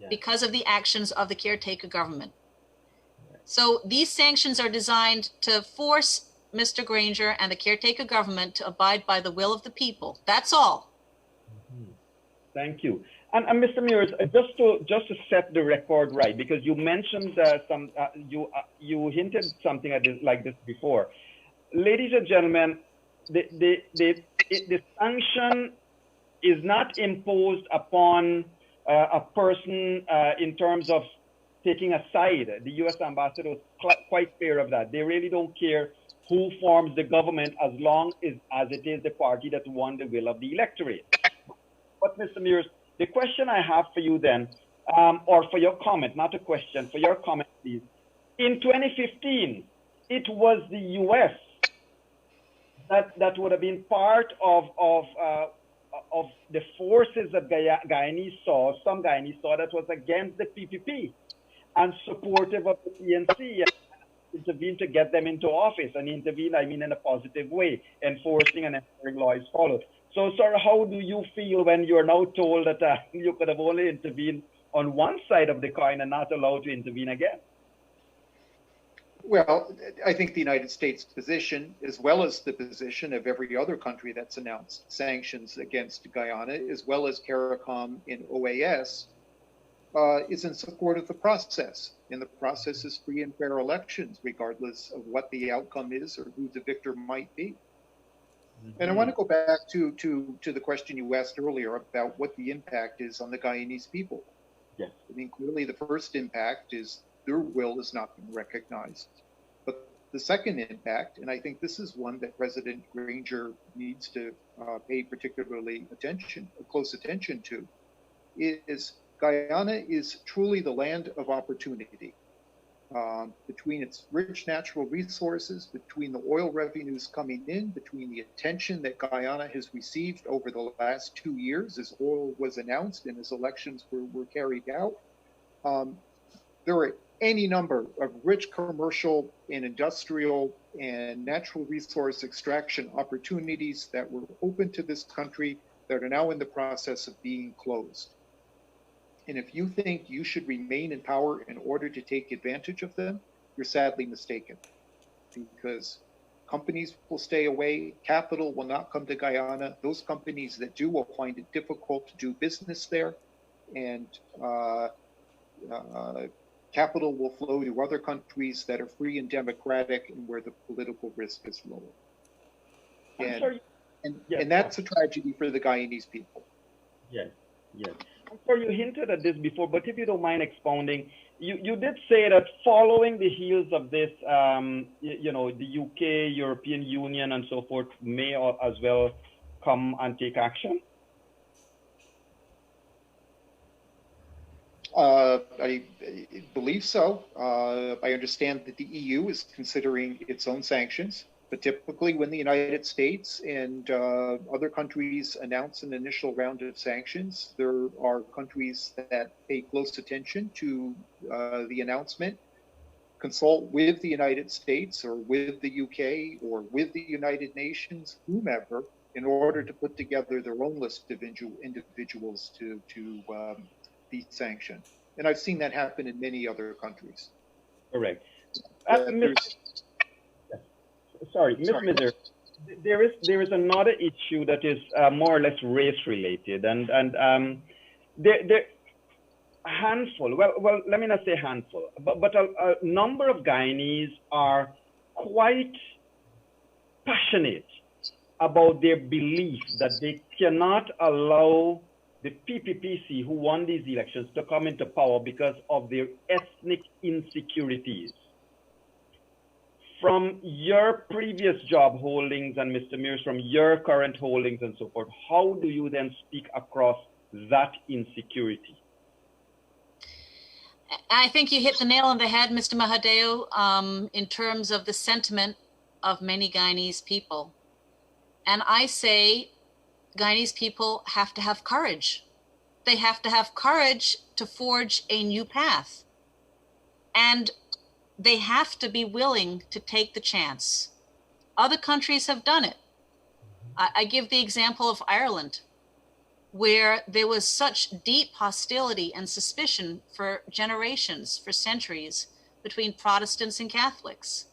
because of the actions of the caretaker government. So these sanctions are designed to force Mr. Granger and the caretaker government to abide by the will of the people. That's all. Thank you. And Mr. Meurs, just to set the record right, because you mentioned you hinted something like this before. Ladies and gentlemen, the sanction is not imposed upon a person in terms of taking a side. The U.S. ambassador was quite clear of that. They really don't care who forms the government as long as it is the party that won the will of the electorate. But Mr. Meurs, the question I have for you then, or for your comment, not a question, for your comment, please. In 2015, it was the U.S. that would have been part of the forces that Guyanese saw, some Guyanese saw that was against the PPP and supportive of the PNC, and intervened to get them into office. And intervene, I mean, in a positive way, enforcing and ensuring law is followed. So, sir, how do you feel when you're now told that you could have only intervened on one side of the coin and not allowed to intervene again? Well, I think the United States position, as well as the position of every other country that's announced sanctions against Guyana, as well as CARICOM in OAS, is in support of the process. And the process is free and fair elections, regardless of what the outcome is or who the victor might be. And I want to go back to the question you asked earlier about what the impact is on the Guyanese people. Yes. I mean, clearly the first impact is their will is not being recognized. But the second impact, and I think this is one that President Granger needs to pay particularly close attention to, is Guyana is truly the land of opportunity. Between its rich natural resources, between the oil revenues coming in, between the attention that Guyana has received over the last 2 years as oil was announced and as elections were carried out, there are any number of rich commercial and industrial and natural resource extraction opportunities that were open to this country that are now in the process of being closed. And if you think you should remain in power in order to take advantage of them, you're sadly mistaken. Because companies will stay away, capital will not come to Guyana. Those companies that do will find it difficult to do business there, and capital will flow to other countries that are free and democratic and where the political risk is lower. And that's a tragedy for the Guyanese people. Yes, yes. I'm sure you hinted at this before, but if you don't mind expounding, you did say that following the heels of this, you know, the UK, European Union, and so forth may as well come and take action. I believe so. I understand that the EU is considering its own sanctions, but typically when the United States and other countries announce an initial round of sanctions, there are countries that pay close attention to the announcement, consult with the United States or with the UK or with the United Nations, whomever, in order to put together their own list of individuals to be sanctioned. And I've seen that happen in many other countries. Correct. Sorry, Ms. Misir, there is another issue that is more or less race related, and there a handful. Well, let me not say handful, but a number of Guyanese are quite passionate about their belief that they cannot allow the PPPC, who won these elections, to come into power because of their ethnic insecurities. From your previous job holdings, and Mr. Meurs, from your current holdings and so forth, how do you then speak across that insecurity? I think you hit the nail on the head, Mr. Mahadeo, in terms of the sentiment of many Guyanese people. And I say Guyanese people have to have courage. They have to have courage to forge a new path. And they have to be willing to take the chance. Other countries have done it. I give the example of Ireland, where there was such deep hostility and suspicion for generations, for centuries, between Protestants and Catholics.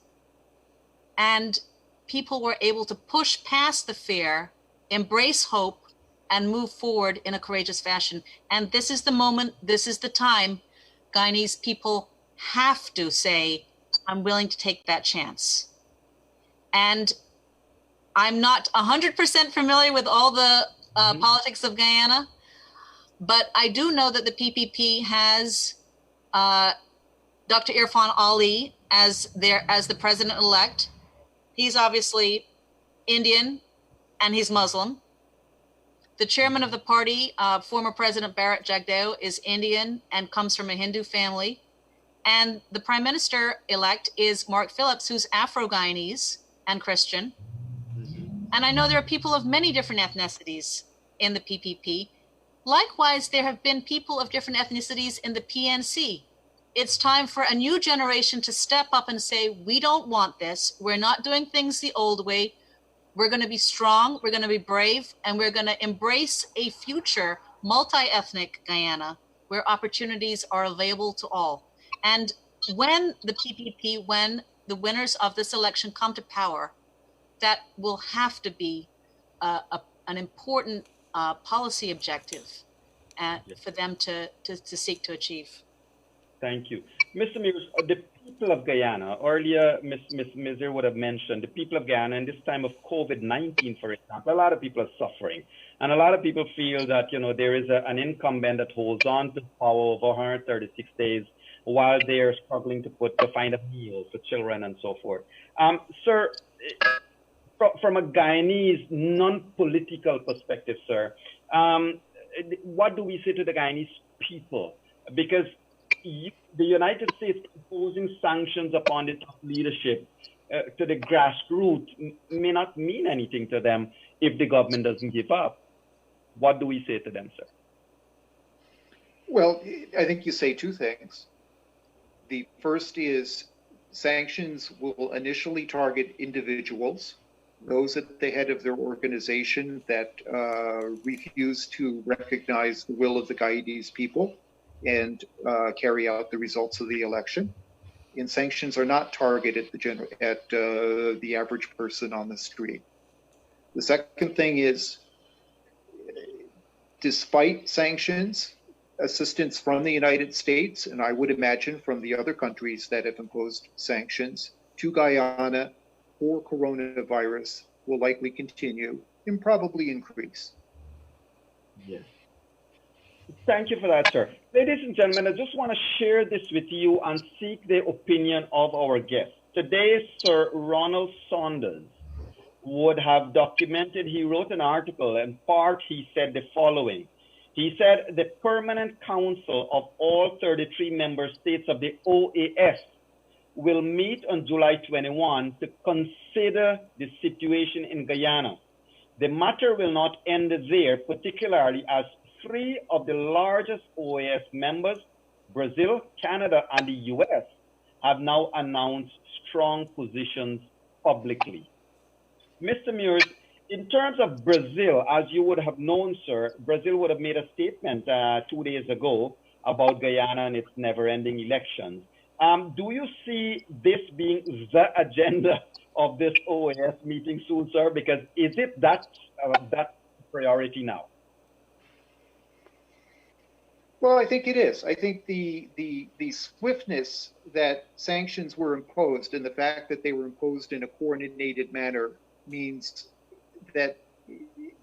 And people were able to push past the fear, embrace hope, and move forward in a courageous fashion. And this is the moment, this is the time Guyanese people have to say, I'm willing to take that chance. And I'm not 100% familiar with all the politics of Guyana, but I do know that the PPP has Dr. Irfan Ali as the president-elect. He's obviously Indian and he's Muslim. The chairman of the party, former President Bharat Jagdeo, is Indian and comes from a Hindu family. And the prime minister-elect is Mark Phillips, who's Afro-Guyanese and Christian. And I know there are people of many different ethnicities in the PPP. Likewise, there have been people of different ethnicities in the PNC. It's time for a new generation to step up and say, we don't want this. We're not doing things the old way. We're going to be strong, we're going to be brave, and we're going to embrace a future multi-ethnic Guyana where opportunities are available to all. And when the PPP, when the winners of this election come to power, that will have to be an important policy objective for them to seek to achieve. Thank you. Mr. Meurs, the people of Guyana, earlier Ms. Misir would have mentioned, the people of Guyana in this time of COVID-19, for example, a lot of people are suffering. And a lot of people feel that, you know, there is an incumbent that holds on to power over 136 days while they're struggling to find a meal for children and so forth. Sir, from a Guyanese non-political perspective, sir, what do we say to the Guyanese people? Because the United States imposing sanctions upon the top leadership to the grassroots may not mean anything to them if the government doesn't give up. What do we say to them, sir? Well, I think you say two things. The first is sanctions will initially target individuals, those at the head of their organization that refuse to recognize the will of the Guyanese people. and carry out the results of the election. And sanctions are not targeted at the average person on the street. The second thing is, despite sanctions, assistance from the United States, and I would imagine from the other countries that have imposed sanctions to Guyana for coronavirus will likely continue and probably increase. Yes. Thank you for that, sir. Ladies and gentlemen, I just want to share this with you and seek the opinion of our guest. Today, Sir Ronald Saunders would have documented, he wrote an article, in part he said the following. He said the Permanent Council of all 33 member states of the OAS will meet on July 21 to consider the situation in Guyana. The matter will not end there, particularly as 3 of the largest OAS members, Brazil, Canada, and the US, have now announced strong positions publicly. Mr. Meurs, in terms of Brazil, as you would have known, sir, Brazil would have made a statement 2 days ago about Guyana and its never-ending elections. Do you see this being the agenda of this OAS meeting soon, sir? Because is it that priority now? Well, I think it is. I think the swiftness that sanctions were imposed and the fact that they were imposed in a coordinated manner means that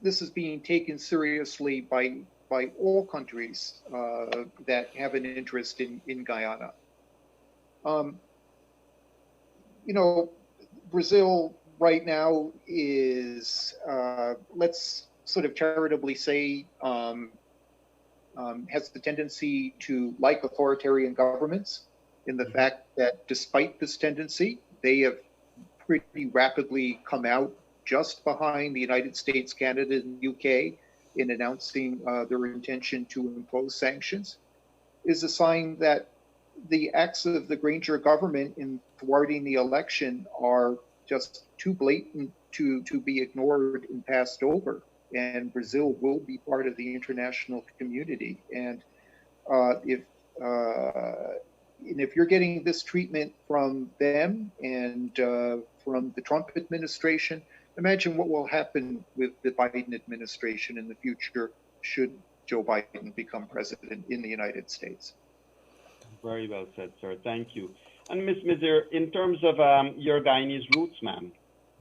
this is being taken seriously by all countries that have an interest in Guyana. Brazil right now is, let's sort of charitably say, has the tendency to like authoritarian governments, in the fact that despite this tendency, they have pretty rapidly come out just behind the United States, Canada, and UK in announcing their intention to impose sanctions, is a sign that the acts of the Granger government in thwarting the election are just too blatant to be ignored and passed over. And Brazil will be part of the international community. And if you're getting this treatment from them and from the Trump administration, imagine what will happen with the Biden administration in the future should Joe Biden become president in the United States. Very well said, sir. Thank you. And Ms. Misir, in terms of your Guyanese roots, ma'am,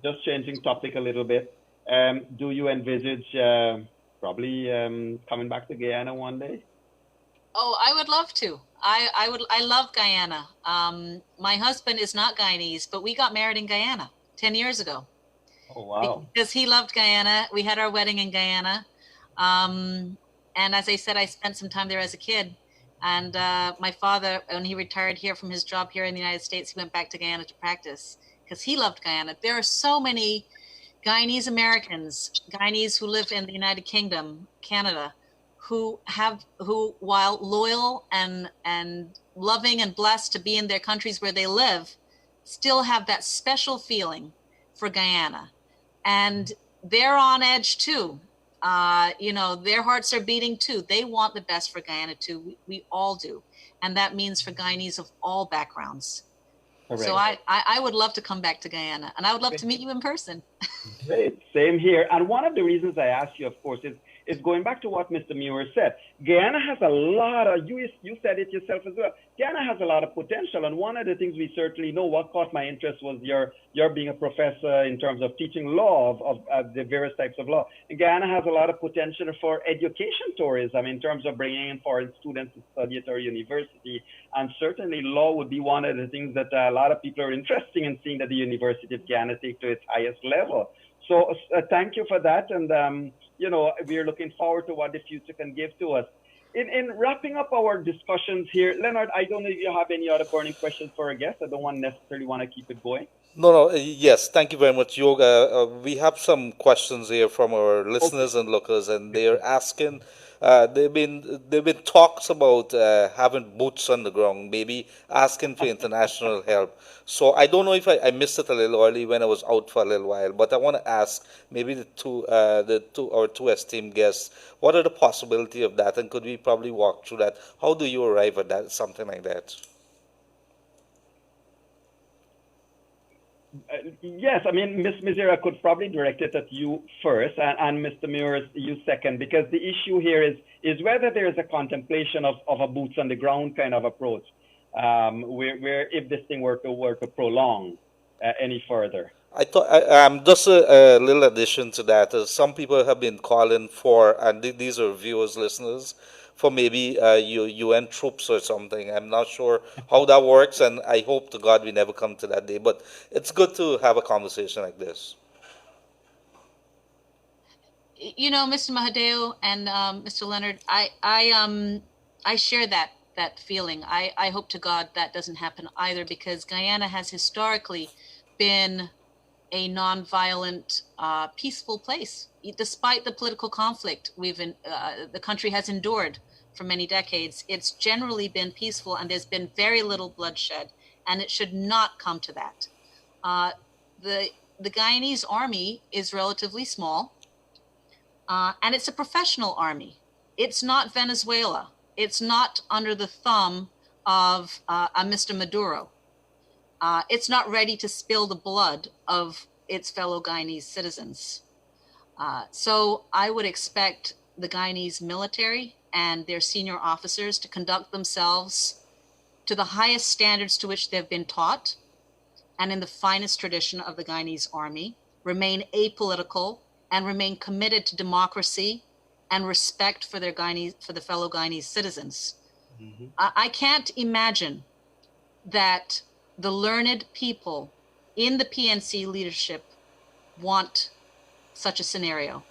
just changing topic a little bit, do you envisage probably coming back to Guyana one day? Oh, I would love to. I love Guyana. My husband is not Guyanese, but we got married in Guyana 10 years ago. Oh, wow. Because he loved Guyana. We had our wedding in Guyana. And as I said, I spent some time there as a kid. And my father, when he retired here from his job here in the United States, he went back to Guyana to practice because he loved Guyana. There are so many Guyanese Americans, Guyanese who live in the United Kingdom, Canada, who while loyal and loving and blessed to be in their countries where they live, still have that special feeling for Guyana. And they're on edge too. Their hearts are beating too. They want the best for Guyana too. We all do. And that means for Guyanese of all backgrounds. Correct. So I would love to come back to Guyana, and I would love to meet you in person. Great. Same here. And one of the reasons I asked you, of course, is going back to what Mr. Meurs said. Guyana has a lot of, you said it yourself as well, Guyana has a lot of potential. And one of the things we certainly know, what caught my interest was your being a professor in terms of teaching law, of the various types of law. And Guyana has a lot of potential for education tourism in terms of bringing in foreign students to study at our university. And certainly law would be one of the things that a lot of people are interested in seeing that the University of Guyana take to its highest level. So thank you for that. And, we're looking forward to what the future can give to us. In wrapping up our discussions here, Leonard, I don't know if you have any other burning questions for our guests. I don't necessarily want to keep it going. No, yes, thank you very much, Yoga. We have some questions here from our listeners and lookers, and they're asking, They've been talks about having boots on the ground, maybe asking for international help. So I don't know if I missed it a little early when I was out for a little while, but I want to ask maybe our two esteemed guests, what are the possibility of that, and could we probably walk through that? How do you arrive at that, something like that? Yes, I mean, Ms. Misir, I could probably direct it at you first, and Mr. Meurs, you second, because the issue here is whether there is a contemplation of a boots on the ground kind of approach, where if this thing were to prolong any further. I thought just a little addition to that. Some people have been calling for, and these are viewers, listeners, for maybe UN troops or something. I'm not sure how that works, and I hope to God we never come to that day. But it's good to have a conversation like this. You know, Mr. Mahadeo and Mr. Leonard, I share that feeling. I hope to God that doesn't happen either, because Guyana has historically been a nonviolent, peaceful place, despite the political conflict the country has endured for many decades. It's generally been peaceful, and there's been very little bloodshed, and it should not come to that. The Guyanese army is relatively small, and it's a professional army. It's not Venezuela. It's not under the thumb of a Mr. Maduro. It's not ready to spill the blood of its fellow Guyanese citizens. So I would expect the Guyanese military and their senior officers to conduct themselves to the highest standards to which they've been taught, and in the finest tradition of the Guyanese army, remain apolitical and remain committed to democracy and respect for the fellow Guyanese citizens. Mm-hmm. I can't imagine that the learned people in the PNC leadership want such a scenario.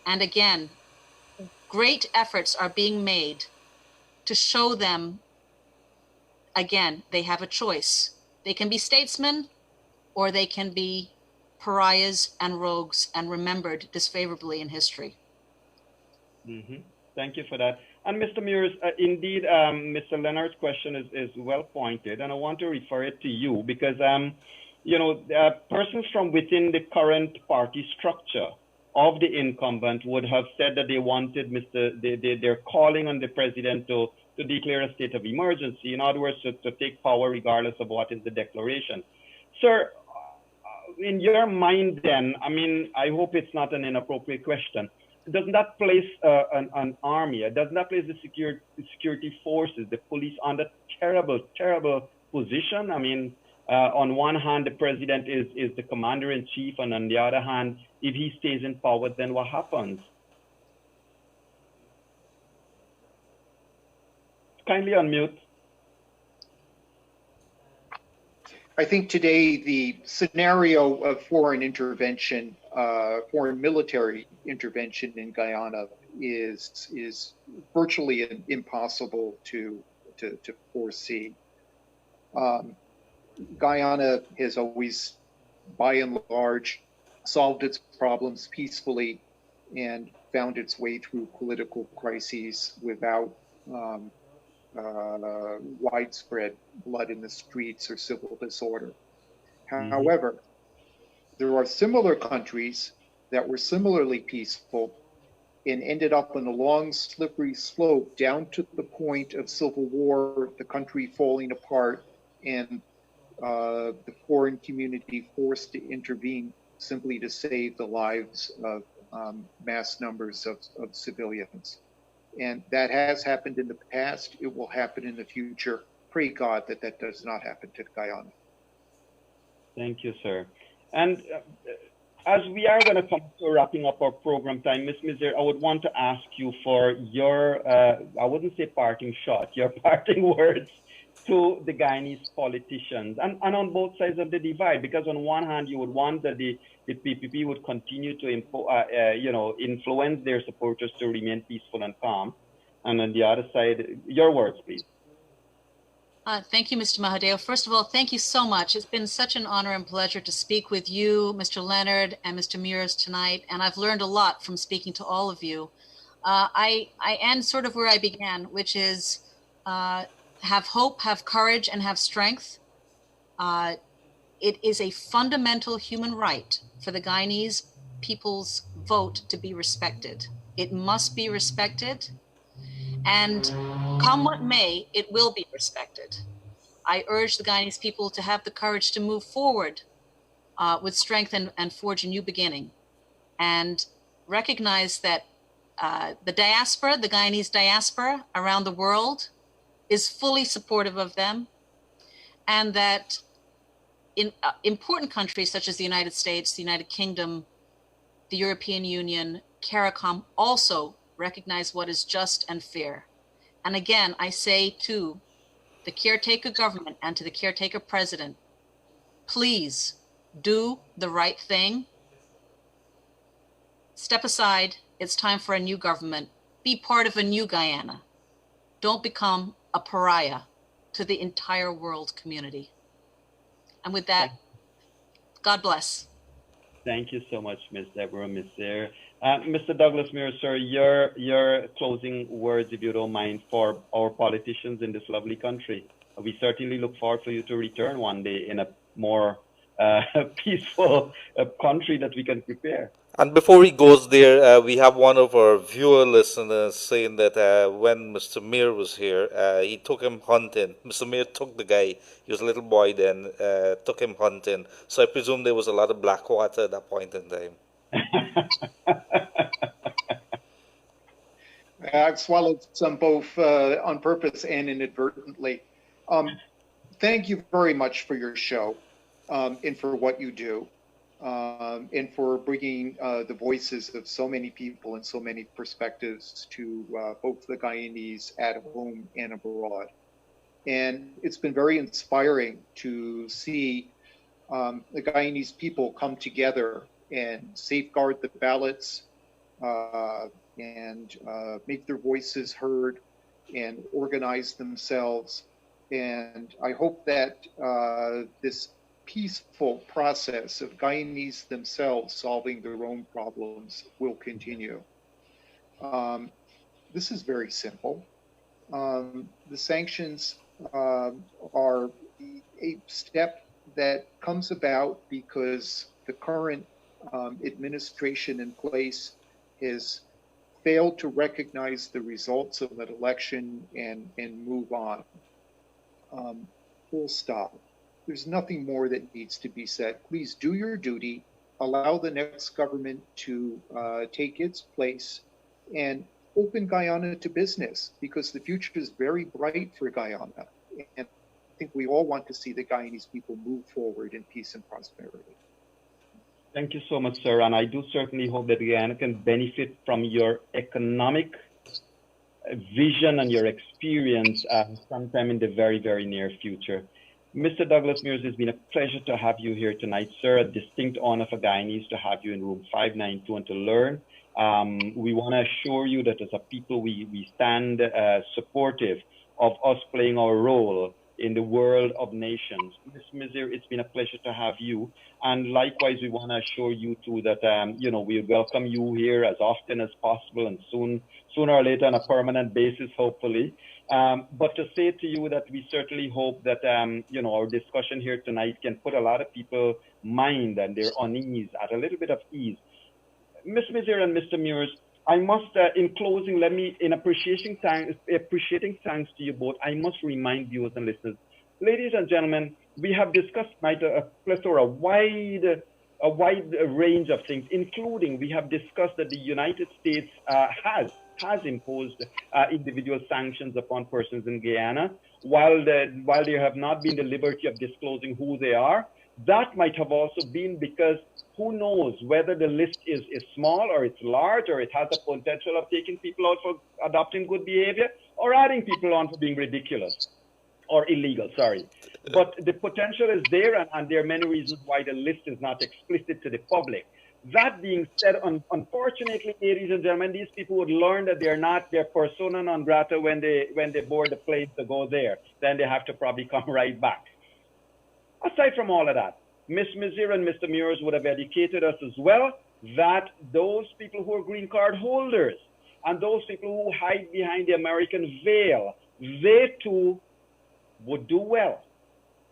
And again, great efforts are being made to show them, again, they have a choice. They can be statesmen, or they can be pariahs and rogues and remembered disfavorably in history. Mm-hmm. Thank you for that. And Mr. Meurs, indeed, Mr. Leonard's question is well pointed, and I want to refer it to you because, persons from within the current party structure of the incumbent would have said that they wanted they're calling on the president to declare a state of emergency, in other words, to take power regardless of what is the declaration. Sir, in your mind then, I mean, I hope it's not an inappropriate question. Doesn't that place an army, doesn't that place the security forces, the police, under terrible position? I mean, on one hand, the president is the commander-in-chief, and on the other hand, if he stays in power, then what happens? Kindly unmute. I think today the scenario of foreign intervention, foreign military intervention in Guyana is virtually impossible to foresee. Guyana has always, by and large, solved its problems peacefully and found its way through political crises without widespread blood in the streets or civil disorder. Mm-hmm. However, there are similar countries that were similarly peaceful and ended up on a long, slippery slope down to the point of civil war, the country falling apart, and the foreign community forced to intervene simply to save the lives of mass numbers of civilians. And that has happened in the past. It will happen in the future. Pray God that does not happen to Guyana. Thank you, sir. And as we are going to come to wrapping up our program time, Ms. Misir, I would want to ask you for your, I wouldn't say parting shot, your parting words to the Guyanese politicians and on both sides of the divide, because on one hand, you would want that the PPP would continue to influence their supporters to remain peaceful and calm. And on the other side, your words, please. Thank you, Mr. Mahadeo. First of all, thank you so much. It's been such an honor and pleasure to speak with you, Mr. Leonard, and Mr. Meurs tonight. And I've learned a lot from speaking to all of you. I end sort of where I began, which is have hope, have courage, and have strength. It is a fundamental human right for the Guyanese people's vote to be respected. It must be respected, and come what may, it will be respected. I urge the Guyanese people to have the courage to move forward with strength and forge a new beginning, and recognize that the diaspora, the Guyanese diaspora around the world, is fully supportive of them, and that in important countries such as the United States, the United Kingdom, the European Union, CARICOM also recognize what is just and fair. And again, I say to the caretaker government and to the caretaker president, please do the right thing. Step aside. It's time for a new government. Be part of a new Guyana. Don't become a pariah to the entire world community. And with that, God bless. Thank you so much, Ms. Deborah, Misir. Mr. Douglas Meurs, sir, your closing words, if you don't mind, for our politicians in this lovely country. We certainly look forward for you to return one day in a more peaceful country that we can prepare. And before he goes there, we have one of our viewer listeners saying that when Mr. Meurs was here, he took him hunting. Mr. Meurs took the guy, he was a little boy then, took him hunting. So I presume there was a lot of black water at that point in time. I've swallowed some both on purpose and inadvertently. Thank you very much for your show and for what you do. And for bringing the voices of so many people and so many perspectives to both the Guyanese at home and abroad. And it's been very inspiring to see the Guyanese people come together and safeguard the ballots and make their voices heard and organize themselves. And I hope that this peaceful process of Guyanese themselves solving their own problems will continue. This is very simple. The sanctions are a step that comes about because the current administration in place has failed to recognize the results of an election and move on. Full stop. There's nothing more that needs to be said. Please do your duty, allow the next government to take its place, and open Guyana to business, because the future is very bright for Guyana. And I think we all want to see the Guyanese people move forward in peace and prosperity. Thank you so much, sir. And I do certainly hope that Guyana can benefit from your economic vision and your experience sometime in the very, very near future. Mr. Douglas Meurs, it's been a pleasure to have you here tonight, sir. A distinct honor for Guyanese to have you in room 592 and to learn. We want to assure you that as a people, we stand supportive of us playing our role in the world of nations. Ms. Misir, it's been a pleasure to have you. And likewise, we want to assure you too that, we welcome you here as often as possible and sooner or later on a permanent basis, hopefully. But to say to you that we certainly hope that, our discussion here tonight can put a lot of people's mind and their unease at a little bit of ease. Ms. Misir and Mr. Meurs, I must, in closing, let me, in appreciating thanks to you both, I must remind viewers and listeners, ladies and gentlemen, we have discussed a plethora, a wide range of things, including we have discussed that the United States has imposed individual sanctions upon persons in Guyana, while there have not been the liberty of disclosing who they are. That might have also been because who knows whether the list is small or it's large, or it has the potential of taking people out for adopting good behavior or adding people on for being ridiculous or illegal, sorry. But the potential is there, and there are many reasons why the list is not explicit to the public. That being said, unfortunately, ladies and gentlemen, these people would learn that they're not their persona non grata when they board the plane to go there. Then they have to probably come right back. Aside from all of that, Ms. Misir and Mr. Meurs would have educated us as well that those people who are green card holders, and those people who hide behind the American veil, they too would do well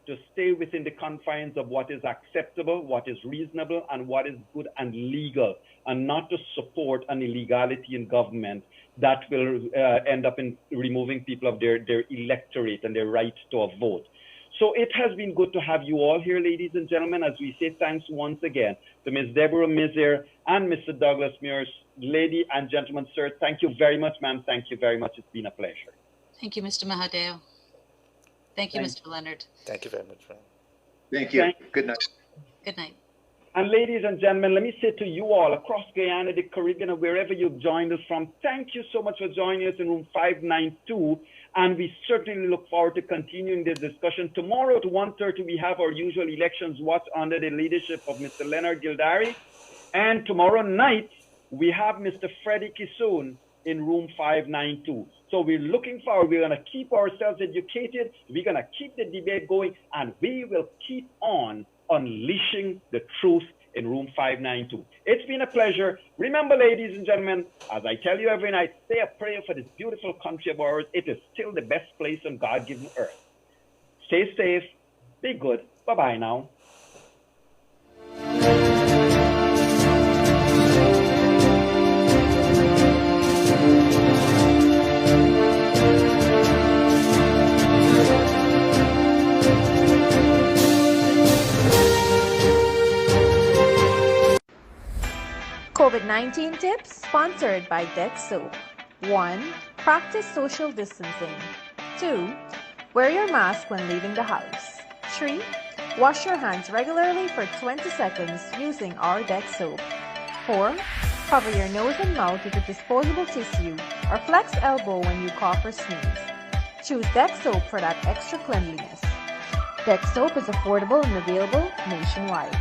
to stay within the confines of what is acceptable, what is reasonable, and what is good and legal, and not to support an illegality in government that will end up in removing people of their electorate and their right to a vote. So it has been good to have you all here, ladies and gentlemen, as we say thanks once again to Ms. Deborah Misir and Mr. Douglas Meurs. Lady and gentlemen, sir, thank you very much, ma'am. Thank you very much. It's been a pleasure. Thank you, Mr. Mahadeo. Thank you, Mr. Leonard. Thank you very much, Ryan. Thank you. Good night. Good night. And ladies and gentlemen, let me say to you all across Guyana, the Caribbean, and wherever you've joined us from, thank you so much for joining us in room 592. And we certainly look forward to continuing this discussion. Tomorrow at 1:30, we have our usual elections watch under the leadership of Mr. Leonard Gildarie. And tomorrow night, we have Mr. Freddie Kisoon in room 592. So we're looking forward. We're going to keep ourselves educated. We're going to keep the debate going, and we will keep on unleashing the truth in room 592. It's been a pleasure. Remember, ladies and gentlemen, as I tell you every night, say a prayer for this beautiful country of ours. It is still the best place on God-given earth. Stay safe. Be good. Bye-bye now. COVID-19 tips sponsored by Dept. 1. Practice social distancing. 2. Wear your mask when leaving the house. 3. Wash your hands regularly for 20 seconds using our Dept soap. 4. Cover your nose and mouth with a disposable tissue or flex elbow when you cough or sneeze. Choose Dept soap for that extra cleanliness. Dept soap is affordable and available nationwide.